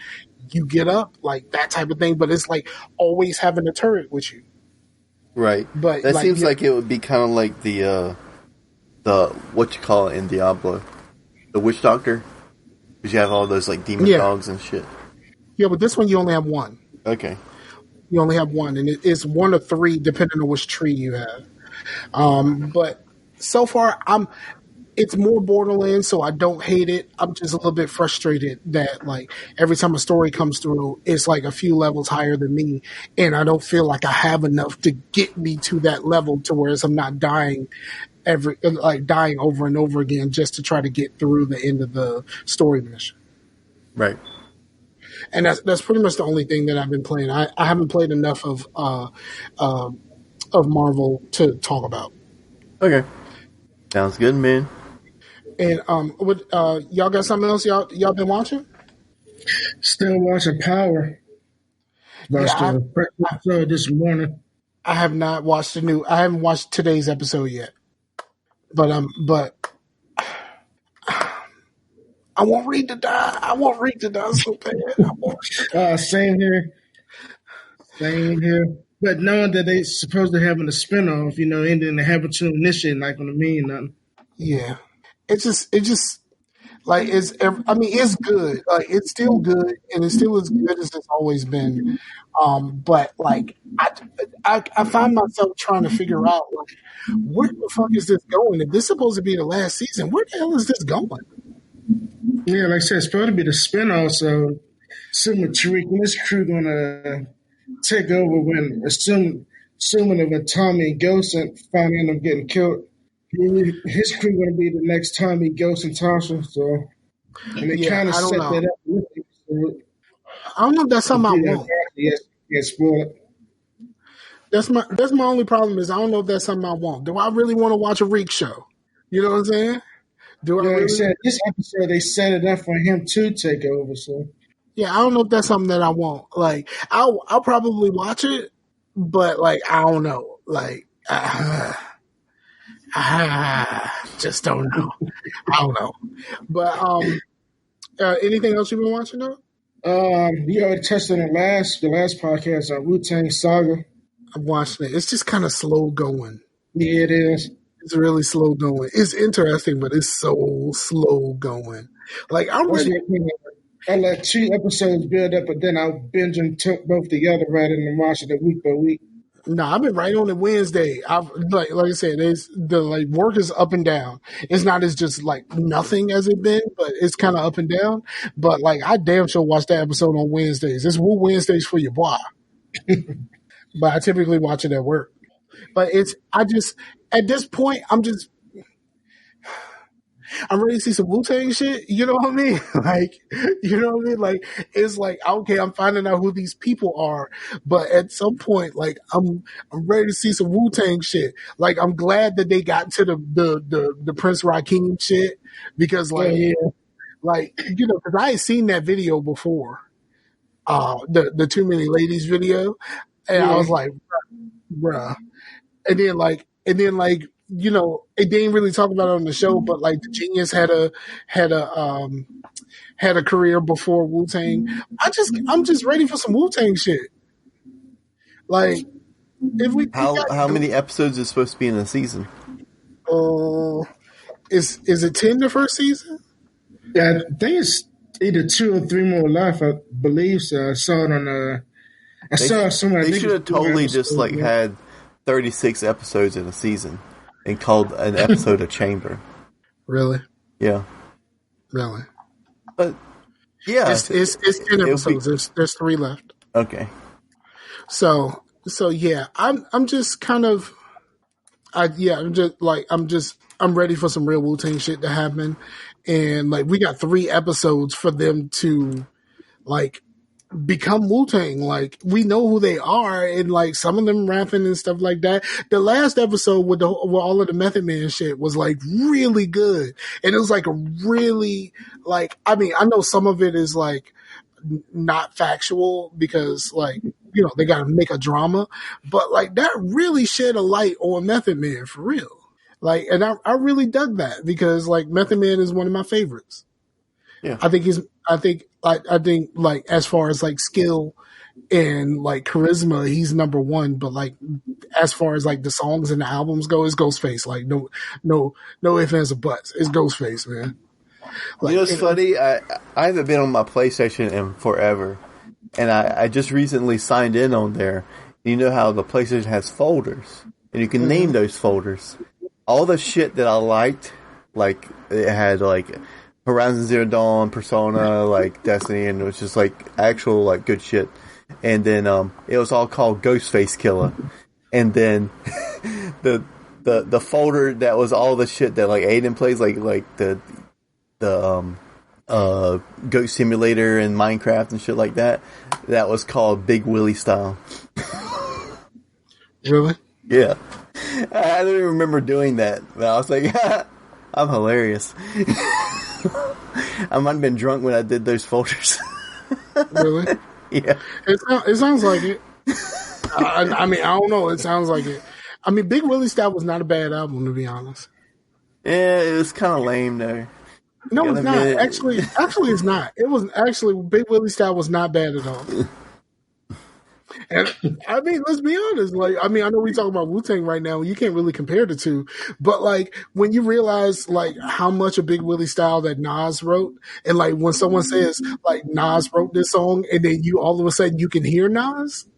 you get up, like that type of thing. But it's like always having a turret with you. Right. But that like, seems like it would be kind of like the what you call it in Diablo, the witch doctor, because you have all those like demon dogs and shit. Yeah, but this one you only have one. Okay. You only have one, and it's one or three depending on which tree you have. But so far, it's more Borderlands, so I don't hate it. I'm just a little bit frustrated that like every time a story comes through, it's like a few levels higher than me, and I don't feel like I have enough to get me to that level to where I'm not dying dying over and over again just to try to get through the end of the story mission. Right. And that's pretty much the only thing that I've been playing. I haven't played enough of Marvel to talk about. Okay. Sounds good, man. And y'all got something else y'all been watching? Still watching Power. Watched the first episode this morning. I have not watched I haven't watched today's episode yet. But I want Reed to die. I want Reed to die so bad. Same here. But knowing that they supposed to having a spinoff, ending the Habitual Initiate, not going to mean nothing. Yeah, it just like it's good. Like it's still good, and it's still as good as it's always been. But like I find myself trying to figure out like where the fuck is this going? If this is supposed to be the last season, where the hell is this going? Yeah, like I said, it's supposed to be the spinoff. So, assuming Tariq and his crew gonna take over when assuming if Tommy Ghost finally end up getting killed. His crew going to be the next Tommy Ghost and Tasha, so and they kind of set that up. I don't know if that's something I want. Yes, spoil it. That's my only problem is I don't know if that's something I want. Do I really want to watch a Reek show? You know what I'm saying? This episode they set it up for him to take over. So yeah, I don't know if that's something that I want. Like I'll probably watch it, but like I don't know. Like just don't know. I don't know. But anything else you've been watching though? You already touched on the last podcast on Wu-Tang Saga. I'm watching it. It's just kind of slow going. Yeah, it is. It's really slow going. It's interesting, but it's so slow going. Like I'm ready. I let 2 episodes build up, but then I'll binge and took both together rather than watching it week by week. No, I've been right on it Wednesday. I've like I said, the work is up and down. It's not as just like nothing as it been, but it's kind of up and down. But like I damn sure watch that episode on Wednesdays. It's Woo Wednesdays for your boy. But I typically watch it at work. But at this point I'm ready to see some Wu-Tang shit. You know what I mean? Like, you know what I mean? Like, it's like, okay, I'm finding out who these people are. But at some point, like, I'm ready to see some Wu-Tang shit. Like, I'm glad that they got to the Prince Rakeem shit because, like, like, cause I had seen that video before. the Too Many Ladies video, and I was like, bruh. And then you know, it didn't really talk about it on the show, but like the Genius had a career before Wu Tang. I'm just ready for some Wu Tang shit. Like if we How many episodes is supposed to be in a season? Is it 10 the first season? Yeah, I think it's either 2 or 3 more left. I believe so. I saw it on. I saw it somewhere. They should have totally just like had 36 episodes in a season and called an episode a chamber. Really? Yeah. Really? But yeah, it's 10 episodes. There's 3 left. Okay. So yeah, I'm just kind of, I'm ready for some real Wu-Tang shit to happen, and like we got 3 episodes for them to like become Wu-Tang. Like we know who they are, and like some of them rapping and stuff like that. The last episode with all of the Method Man shit was like really good, and it was like a really like, I mean, I know some of it is like not factual because like, you know, they got to make a drama, but like that really shed a light on Method Man for real. Like, and I really dug that because like Method Man is one of my favorites. Yeah. I think like as far as like skill and like charisma, he's number 1. But like as far as like the songs and the albums go, it's Ghostface. Like no ifs, ands, or buts. It's Ghostface, man. Like, you know, it's funny. I haven't been on my PlayStation in forever, and I just recently signed in on there. You know how the PlayStation has folders, and you can name those folders. All the shit that I liked, like it had like Horizon Zero Dawn, Persona, like Destiny, and it was just like actual like good shit. And then it was all called Ghostface Killer. And then the folder that was all the shit that like Aiden plays, like the Goat Simulator and Minecraft and shit like that. That was called Big Willie Style. Really? Yeah. I don't even remember doing that, but I was like, I'm hilarious. I might have been drunk when I did those folders. Really? Yeah. It sounds like it. I mean, I don't know. It sounds like it. I mean, Big Willie Style was not a bad album, to be honest. Yeah, it was kind of lame, though. No, it's not. Actually, it's not. It was actually, Big Willie Style was not bad at all. And I mean, let's be honest. Like, I mean, I know we talking about Wu-Tang right now. You can't really compare the two, but like when you realize like how much of Big Willie Style that Nas wrote, and like when someone says like Nas wrote this song, and then you all of a sudden you can hear Nas,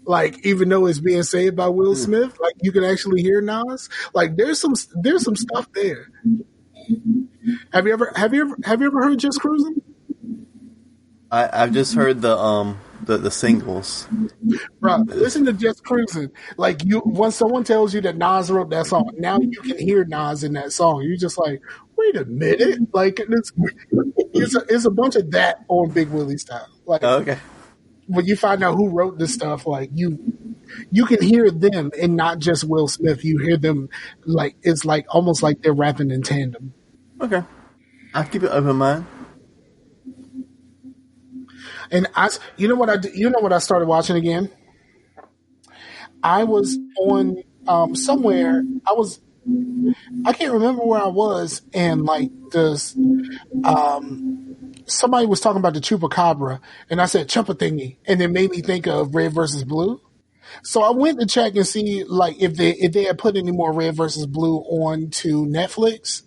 like even though it's being said by Will Smith, like you can actually hear Nas. Like there's some stuff there. Have you ever heard Just Cruising? I've just heard the singles. Bro, listen to Just Cruising. Like when someone tells you that Nas wrote that song, now you can hear Nas in that song. You're just like, wait a minute. Like it's a bunch of that on Big Willie Style. Like, okay. When you find out who wrote this stuff, like you can hear them and not just Will Smith. You hear them like it's like almost like they're rapping in tandem. Okay, I'll keep it open mind. And you know what I started watching again? I was on somewhere. I can't remember where I was, and like this, somebody was talking about the chupacabra, and I said chupa thingy, and it made me think of Red versus Blue. So I went to check and see like if they had put any more Red versus Blue onto Netflix,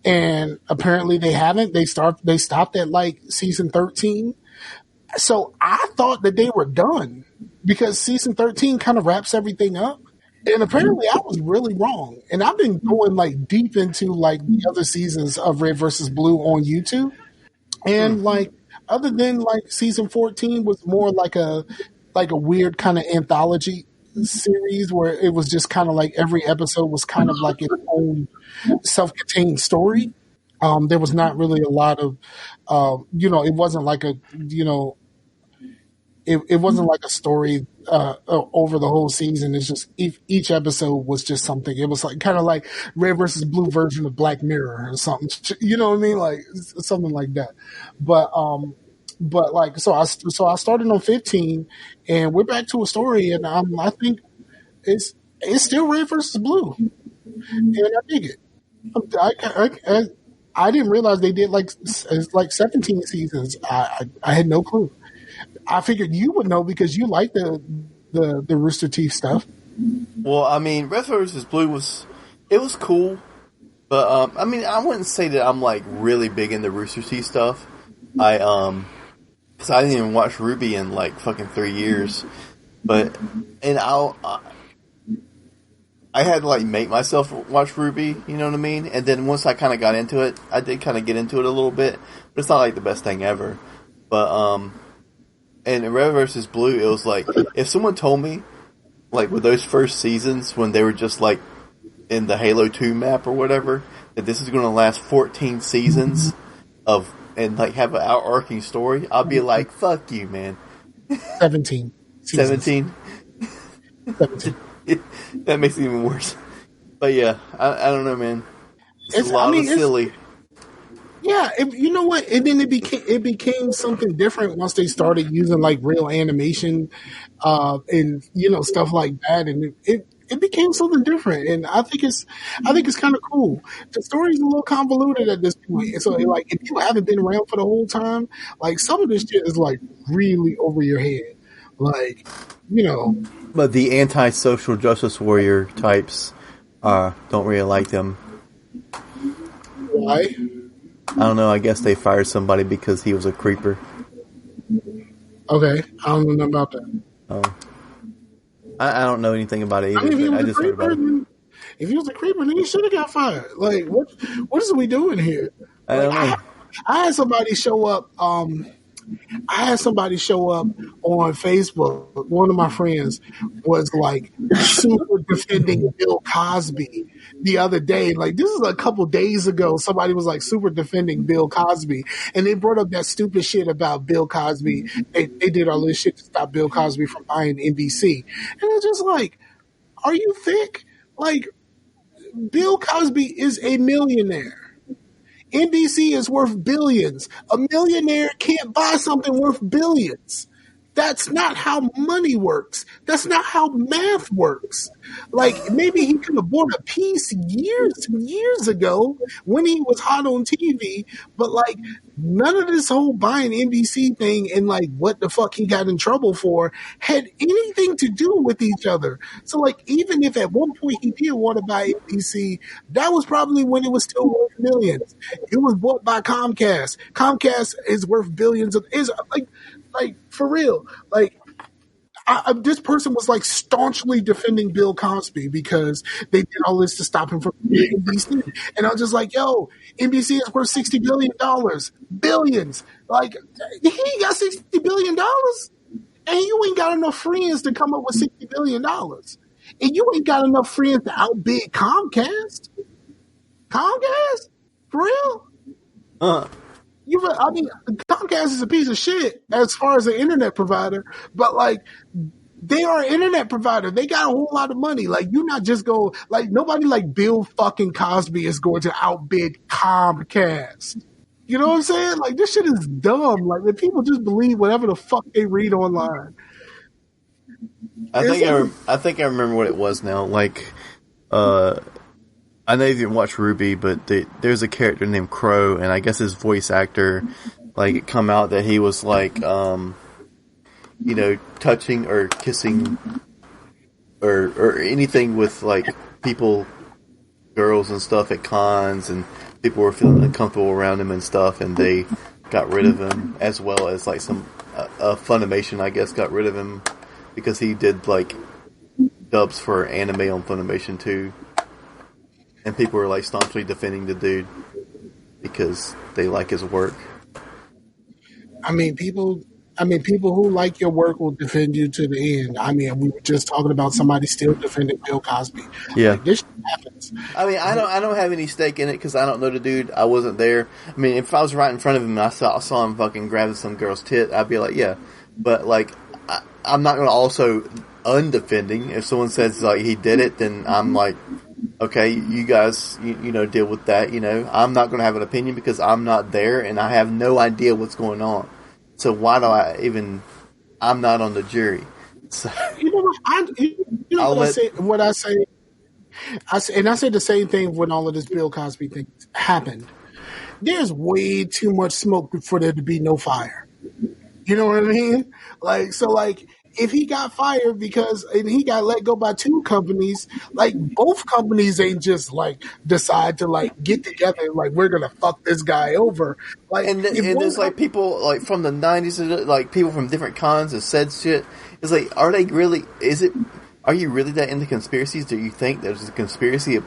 and apparently they haven't. They stopped at like season 13. So I thought that they were done because season 13 kind of wraps everything up. And apparently I was really wrong. And I've been going like deep into like the other seasons of Red versus Blue on YouTube. And like other than like season 14 was more like a weird kind of anthology series where it was just kind of like every episode was kind of like its own self-contained story. There was not really a lot of, it wasn't like a, it wasn't like a story over the whole season. It's just each episode was just something. It was like kind of like Red versus Blue version of Black Mirror or something. You know what I mean? Like something like that. But But like, so I started on 15, and we're back to a story, and I think it's still red versus blue, and I dig it. I didn't realize they did like 17 seasons. I had no clue. I figured you would know because you like the Rooster Teeth stuff. Well, I mean, Red vs. Blue was cool, but I mean, I wouldn't say that I'm like really big into Rooster Teeth stuff. Because I didn't even watch Ruby in like fucking 3 years, I had to like make myself watch Ruby, you know what I mean? And then once I kind of got into it, I did kind of get into it a little bit, but it's not like the best thing ever. But and in Red vs. Blue, it was like if someone told me, like with those first seasons when they were just like in the Halo 2 map or whatever, that this is going to last 14 seasons and like have an overarching story, I'll be like, fuck you, man. 17. 17? 17. That makes it even worse. But yeah, I don't know, man. It's a lot of silly. Yeah, you know what? And then it became something different once they started using like real animation, and stuff like that, and it became something different. And I think it's kind of cool. The story's a little convoluted at this point, and so like if you haven't been around for the whole time, like some of this shit is like really over your head, like. But the anti-social justice warrior types don't really like them. Why? I don't know. I guess they fired somebody because he was a creeper. Okay, I don't know nothing about that. Oh, I don't know anything about it either. I mean, I just heard about it. If he was a creeper, then he should have got fired. Like, what is we doing here? I don't know. I had somebody show up. I had somebody show up on Facebook. One of my friends was like super defending Bill Cosby the other day. Like this is a couple days ago. Somebody was like super defending Bill Cosby, and they brought up that stupid shit about Bill Cosby. They did all this shit to stop Bill Cosby from buying NBC, and it's just like, are you thick? Like Bill Cosby is a millionaire. NBC is worth billions. A millionaire can't buy something worth billions. That's not how money works. That's not how math works. Like maybe he could have bought a piece years ago when he was hot on TV, but like none of this whole buying NBC thing and like what the fuck he got in trouble for had anything to do with each other. So like even if at one point he did want to buy NBC, that was probably when it was still worth millions. It was bought by Comcast. Comcast is worth billions of is like for real. Like this person was like staunchly defending Bill Cosby because they did all this to stop him from NBC. And I was just like, yo, NBC is worth $60 billion. Billions. Like, he got $60 billion and you ain't got enough friends to come up with $60 billion. And you ain't got enough friends to outbid Comcast. Comcast? For real? I mean, Comcast is a piece of shit as far as an internet provider, but like they are an internet provider. They got a whole lot of money. Like you're not just go like nobody like Bill fucking Cosby is going to outbid Comcast. You know what I'm saying? Like this shit is dumb. Like the people just believe whatever the fuck they read online. I think I remember what it was now. Like, I know you didn't watch Ruby, but there's a character named Crow, and I guess his voice actor, like, it come out that he was like, touching or kissing or anything with like people, girls and stuff at cons, and people were feeling uncomfortable around him and stuff, and they got rid of him, as well as like some Funimation, I guess, got rid of him because he did like dubs for anime on Funimation too. And people were like staunchly defending the dude because they like his work. I mean, people who like your work will defend you to the end. I mean, we were just talking about somebody still defending Bill Cosby. Yeah, like, this shit happens. I mean, I don't have any stake in it because I don't know the dude. I wasn't there. I mean, if I was right in front of him and I saw him fucking grabbing some girl's tit, I'd be like, yeah. But like, I'm not going to also undefending. If someone says like he did it, then I'm like, okay, you guys, you know, deal with that. You know, I'm not going to have an opinion because I'm not there and I have no idea what's going on. So why do I even? I'm not on the jury. So You know what? I'll What I let. say. What I say. I say the same thing when all of this Bill Cosby thing happened. There's way too much smoke for there to be no fire. You know what I mean? Like, so like if he got fired and he got let go by two companies, like both companies ain't just like decide to like get together and like we're gonna fuck this guy over. Like if And one there's like company, people like from the '90s, like people from different cons have said shit. It's like, are they really? Is it? Are you really that into conspiracies? Do you think there's a conspiracy?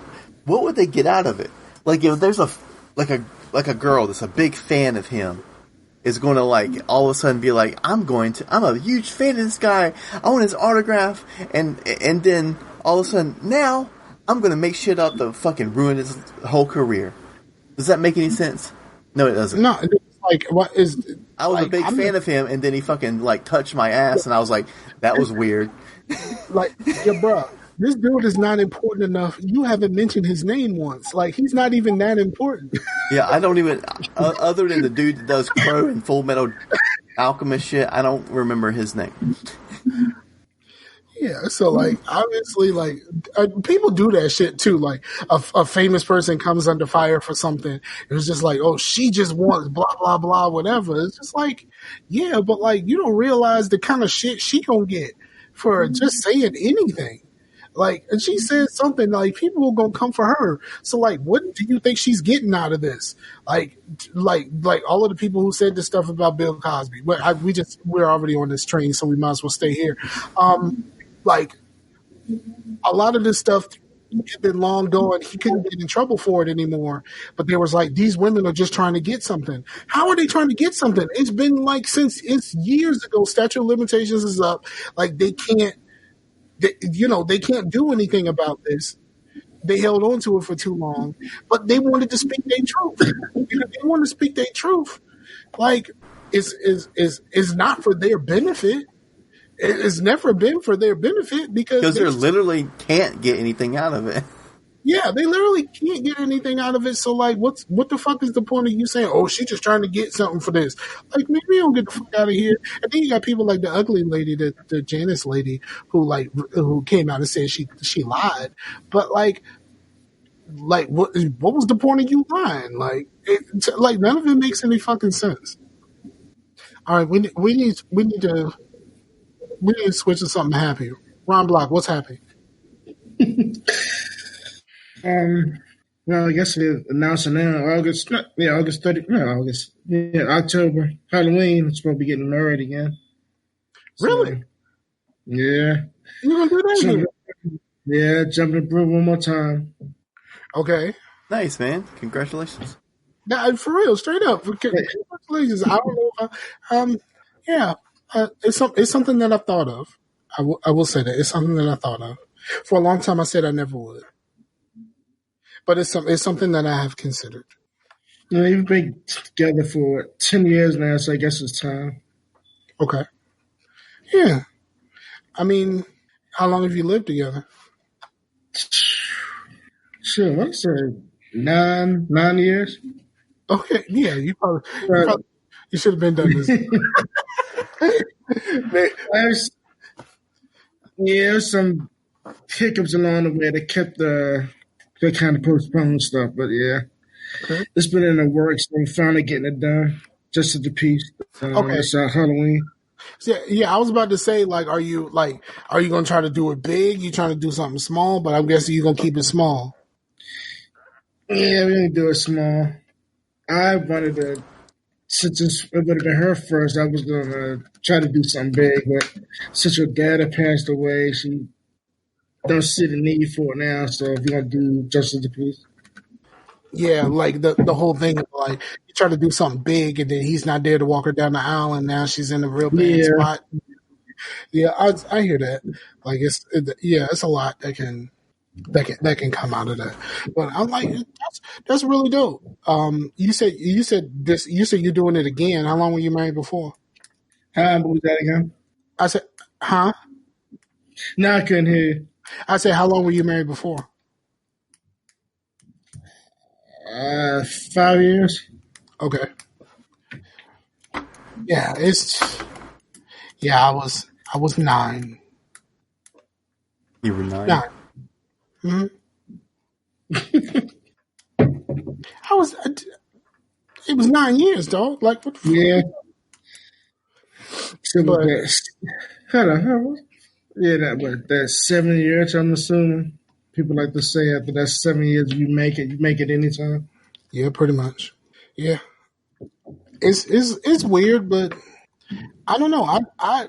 What would they get out of it? Like if there's like a like a girl that's a big fan of him is going to like all of a sudden be like, I'm a huge fan of this guy. I want his autograph, and then all of a sudden now I'm going to make shit up to fucking ruin his whole career. Does that make any sense? No, it doesn't. no, it's like what is I was like a big fan of him, and then he fucking like touched my ass, and I was like, that was weird. like yeah, bro. This dude is not important enough. You haven't mentioned his name once. Like he's not even that important. Yeah, I don't even. Other than the dude that does Crow and Full Metal Alchemist shit, I don't remember his name. Yeah, so like obviously, like people do that shit too. Like a famous person comes under fire for something, it's just like, oh, she just wants blah blah blah, whatever. It's just like, yeah, but like you don't realize the kind of shit she gonna get for just saying anything. Like, and she said something like people are gonna come for her. So like, what do you think she's getting out of this? Like all of the people who said this stuff about Bill Cosby. But we're already on this train, so we might as well stay here. Like a lot of this stuff had been long gone. He couldn't get in trouble for it anymore. But there was like, these women are just trying to get something. How are they trying to get something? It's been like since it's years ago. Statute of limitations is up. Like they can't do anything about this. They held on to it for too long, but they wanted to speak their truth. Because they want to speak their truth. Like is not for their benefit. It's never been for their benefit because they literally can't get anything out of it. Yeah, they literally can't get anything out of it. So, like, what the fuck is the point of you saying, oh, she's just trying to get something for this? Like, maybe don't get the fuck out of here. And then you got people like the ugly lady, the Janice lady, who came out and said she lied. But, like what was the point of you lying? Like, none of it makes any fucking sense. All right, we need to switch to something happy. Ron Block, what's happy? Well, I guess they announced it now. August 30. No, August. Yeah, October. Halloween. It's supposed to be getting married again. Really? Yeah. You're gonna do that? Yeah, jumping the broom one more time. Okay. Nice, man. Congratulations. Nah, for real, straight up. Congratulations. I don't know if yeah. It's something that I've thought of. I will say that. It's something that I thought of. For a long time I said I never would. But it's something that I have considered. You've been together for 10 years now, so I guess it's time. Okay. Yeah. I mean, how long have you lived together? Sure, what is it? 9 years? Okay. Yeah, you should have been done this. There's some hiccups along the way that they kind of postponed stuff, but yeah. Okay. It's been in the works. They finally getting it done. Just at the piece. Okay. It's Halloween. Yeah, I was about to say, like, are you going to try to do it big? You trying to do something small, but I'm guessing you're going to keep it small. Yeah, we're going to do it small. I wanted to, since it would have been her first, I was going to try to do something big, but since her dad had passed away, she don't see the need for it now, so if you're going to do just at the piece. Yeah, like the whole thing of like you try to do something big and then he's not there to walk her down the aisle and now she's in a real bad spot. Yeah, I hear that. Like it's a lot that can come out of that. But I'm like that's really dope. You said you're doing it again. How long were you married before? What was that again? I said, huh? No, I couldn't hear you. I said, how long were you married before? 5 years. Okay. Yeah, I was 9. You were 9. 9. Hmm. I was. It was 9 years, dog. Like what the fuck? Yeah. So But that's that's 7 years. I'm assuming people like to say after that 7 years, you make it anytime. yeah, pretty much. Yeah, it's weird, but I don't know. I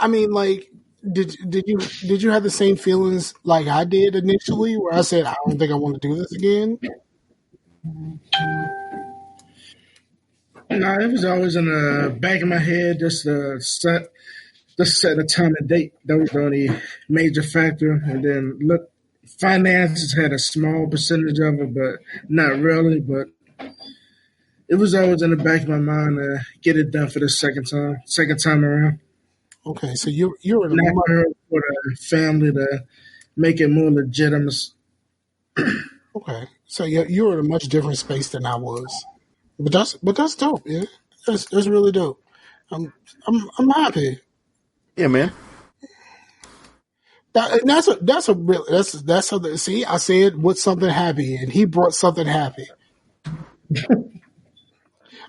mean, like, did you have the same feelings like I did initially, where I said I don't think I want to do this again? No, it was always in the back of my head, just set a time and date. That was the only major factor. And then look, finances had a small percentage of it, but not really. But it was always in the back of my mind to get it done for the second time around. Okay, so you're in a Not much, for the family to make it more legitimate. okay, so you're in a much different space than I was. But that's dope. Yeah, that's really dope. I'm happy. Yeah, man. And that's something. See, I said with something happy, and he brought something happy.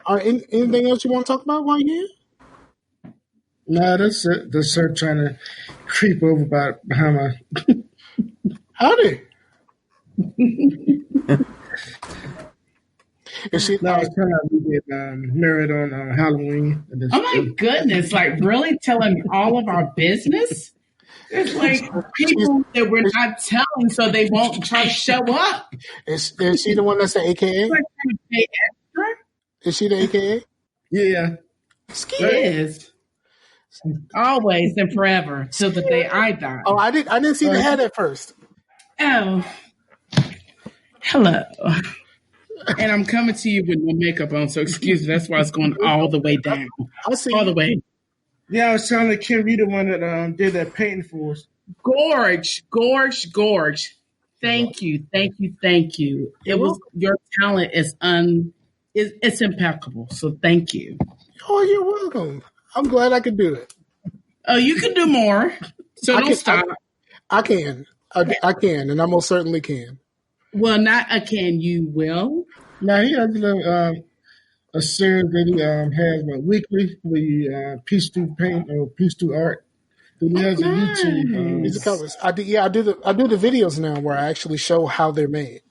All right, anything else you want to talk about while you're here? No, that's it. That's her trying to creep over behind my. Howdy. Is she? No, I was telling her we get married on Halloween. Oh my goodness! Like really telling all of our business. It's like people that we're not telling, so they won't try to show up. Is she the one that's the AKA? Like, you pay extra? Is she the AKA? Yeah. She is always and forever till the day I die. Oh, I didn't see the head at first. Oh, hello. And I'm coming to you with no makeup on, so excuse me. That's why it's going all the way down. I see All the way. Yeah, I was telling Kim, you the one that did that painting for us. Gorge. Thank you. It was your talent is it's impeccable. So thank you. Oh, you're welcome. I'm glad I could do it. Oh, you can do more. So don't stop. I can, and I most certainly can. Well, not a can. You will. Now he has a series that he has weekly where you piece through paint or piece through art. So he has a YouTube. These are colors. I do the videos now where I actually show how they're made.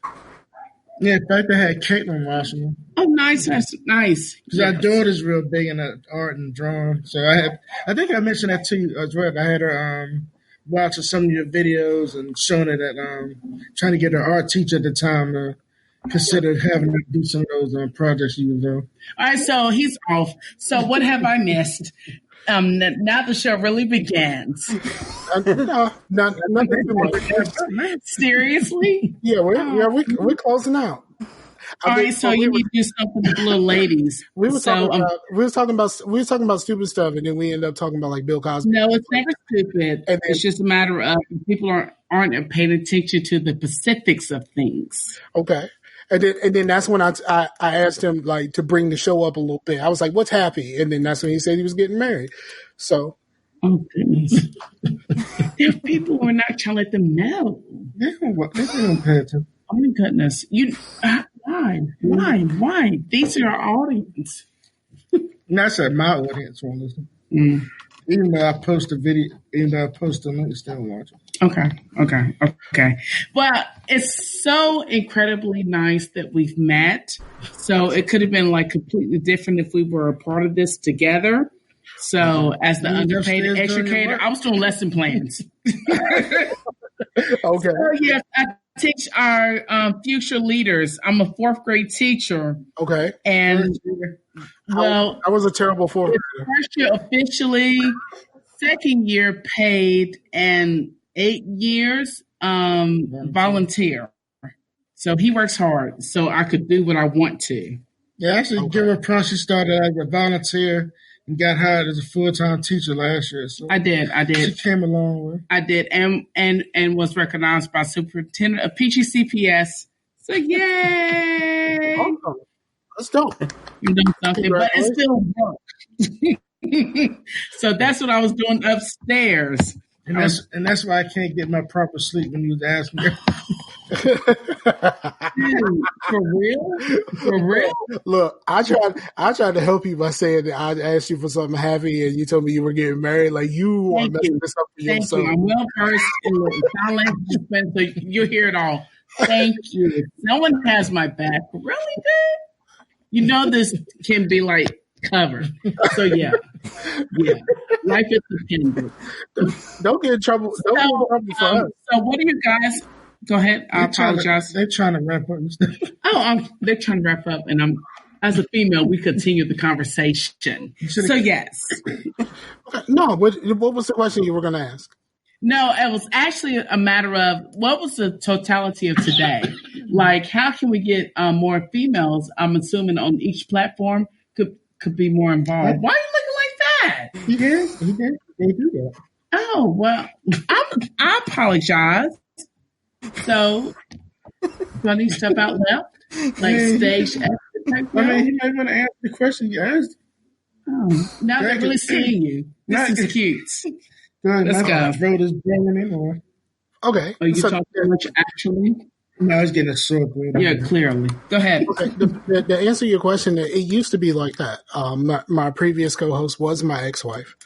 Yeah, in fact, I had Caitlin watching them. Oh, nice. That's nice. Because our daughter's real big in art and drawing. So I think I mentioned that to you as well. I had her watching some of your videos and showing her that trying to get her art teacher at the time to consider having her do some of those projects she was doing. All right, so he's off. So what have I missed? Now the show really begins. No, nothing too much. Seriously? Yeah, we're closing out. All right, so you need to do something with the little ladies. We were talking about stupid stuff, and then we ended up talking about like Bill Cosby. No, it's never stupid. It's just a matter of people aren't paying attention to the specifics of things. Okay. And then that's when I asked him like to bring the show up a little bit. I was like, "What's happy?" And then that's when he said he was getting married. So, oh goodness, there are people who are not trying to let them know. They don't pay attention. Oh my goodness, why? These are our audience. Not that my audience won't listen. Even though I post a video, even though I post a link, they still watch it. Okay. Well, it's so incredibly nice that we've met. So it could have been like completely different if we were a part of this together. So as the underpaid educator, I was doing lesson plans. Okay. So yes, I teach our future leaders. I'm a 4th grade teacher. Okay. And well, I was a terrible 4th grader. First year officially, second year paid, and 8 years volunteer. So he works hard, so I could do what I want to. Yeah, actually, give her a props. She started as a volunteer and got hired as a full-time teacher last year. So I did. She came a long way. I did, and was recognized by superintendent of PGCPS. So yay! Awesome. That's dope. You know something, but it's still work. So that's what I was doing upstairs. And that's why I can't get my proper sleep when you was asking me. Dude, for real? For real? Look, I tried to help you by saying that I asked you for something happy and you told me you were getting married. Like you are messing this up for Thank yourself. you. I'm well versed in the talent, so you'll hear it all. Thank you. No one has my back. Really, dude? You know this can be like covered. So yeah. Life is dependent. Don't get in trouble. Don't get in trouble for us. So what are you guys? Go ahead. I apologize. They're trying to wrap up. They're trying to wrap up, and I'm as a female, we continue the conversation. So yes. Okay. No, what was the question you were going to ask? No, it was actually a matter of what was the totality of today? Like, how can we get more females? I'm assuming on each platform could be more involved. Why are you looking like that? He did. They do that. Oh well, I apologize. So, do I need to step out left, like stage exit type? I mean, he might want to answer the question you asked. Oh, now they're really seeing you. This is cute. Let's go. Throat is blowing in, or okay. Are you talking too much actually? No, I was getting a sore throat. Yeah, clearly. Go ahead. Okay. The answer to your question, it used to be like that. My previous co-host was my ex-wife.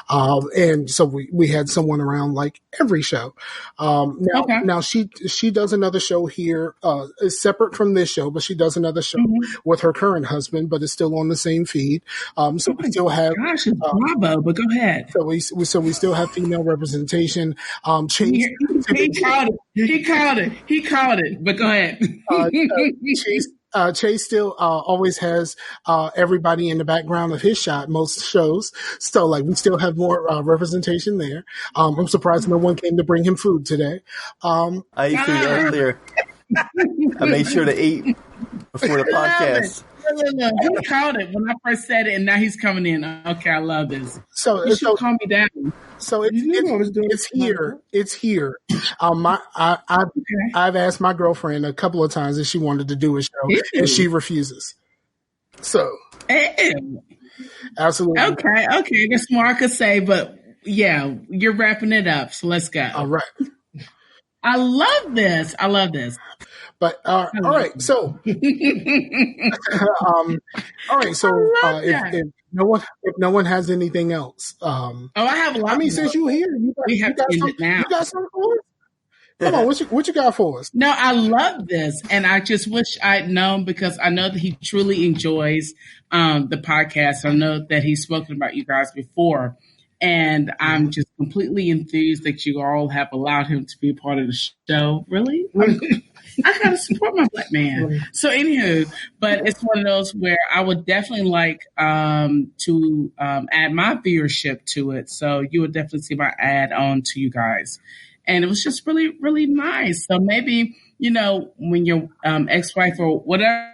And so we had someone around like every show. Now she does another show here, is separate from this show, but she does another show with her current husband, but it's still on the same feed. So we still have, gosh, it's bravo, but go ahead. So we still have female representation. Chase, He called it. But go ahead. Chase still always has everybody in the background of his shot most shows, so like we still have more representation there. I'm surprised no one came to bring him food today. I ate food earlier. I made sure to eat before the podcast. He called it when I first said it, and now he's coming in. Okay, I love this. So you should calm me down. So it's here. It's here. I've asked my girlfriend a couple of times if she wanted to do a show, and she refuses. So, absolutely. Okay. There's more I could say, but yeah, you're wrapping it up. So let's go. All right. I love this. But all right, so all right, so if no one has anything else, I have a lot. I mean, since you're here, you got something for us? Come on, what you got for us? No, I love this, and I just wish I'd known because I know that he truly enjoys the podcast. I know that he's spoken about you guys before. And I'm just completely enthused that you all have allowed him to be a part of the show. Really? I gotta support my black man. So anywho, but it's one of those where I would definitely like to add my viewership to it. So you would definitely see my ad on to you guys. And it was just really, really nice. So maybe, when your ex-wife or whatever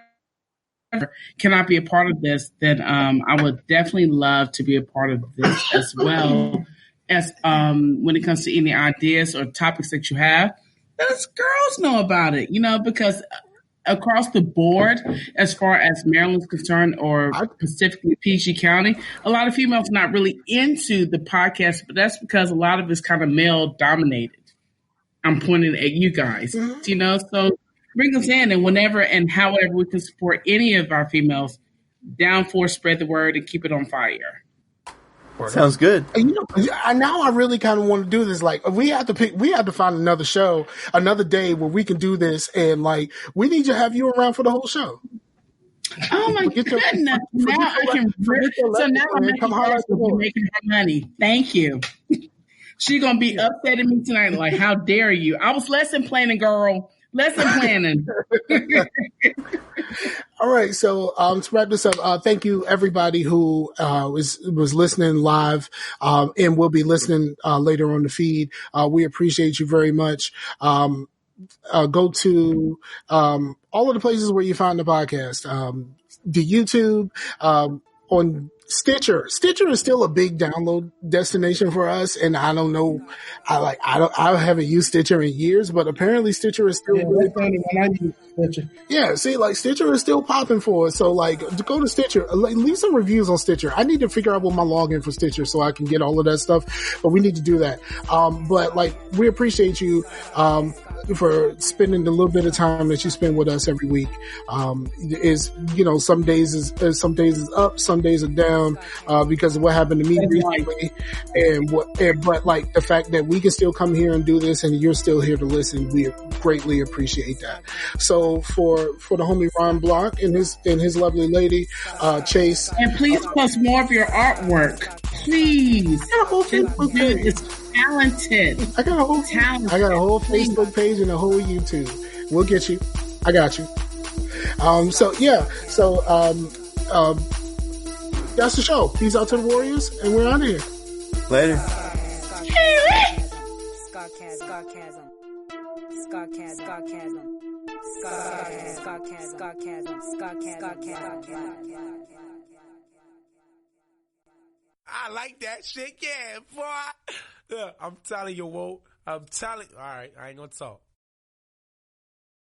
cannot be a part of this, then I would definitely love to be a part of this as well. As when it comes to any ideas or topics that you have, let us girls know about it, because across the board, as far as Maryland's concerned, or specifically PG County, a lot of females are not really into the podcast, but that's because a lot of it's kind of male dominated. I'm pointing at you guys, so bring us in, and whenever and however we can support any of our females, down for spread the word and keep it on fire. Sounds good. Now I really kind of want to do this. Like, we have to find another show, another day where we can do this, and like we need to have you around for the whole show. Oh my goodness! Now I can. So now I'm making her money. Thank you. She's gonna be upset at me tonight. Like, how dare you? I was lesson planning, girl. Lesson planning. All right, so to wrap this up, thank you everybody who was listening live and will be listening later on the feed. We appreciate you very much. Go to all of the places where you find the podcast, the YouTube, on Stitcher is still a big download destination for us, and I don't know. I haven't used Stitcher in years, but apparently Stitcher is still really. When I use Stitcher. Yeah, see, like Stitcher is still popping for us. So like, to go to Stitcher, leave some reviews on Stitcher. I need to figure out what my login for Stitcher so I can get all of that stuff. But we need to do that. But like, we appreciate you for spending the little bit of time that you spend with us every week. Is some days is up, some days are down because of what happened to me recently, but like the fact that we can still come here and do this, and you're still here to listen, we greatly appreciate that. So for the homie Ron Block and his lovely lady Chase, and please post more of your artwork, please. I got a whole Facebook page. It's talented. I got a whole Facebook page and a whole YouTube. We'll get you. I got you. That's the show. Peace out to the Warriors, and we're out of here. Later. I like that shit, yeah, boy. Yeah, I'm telling you, Whoa. All right, I ain't gonna talk.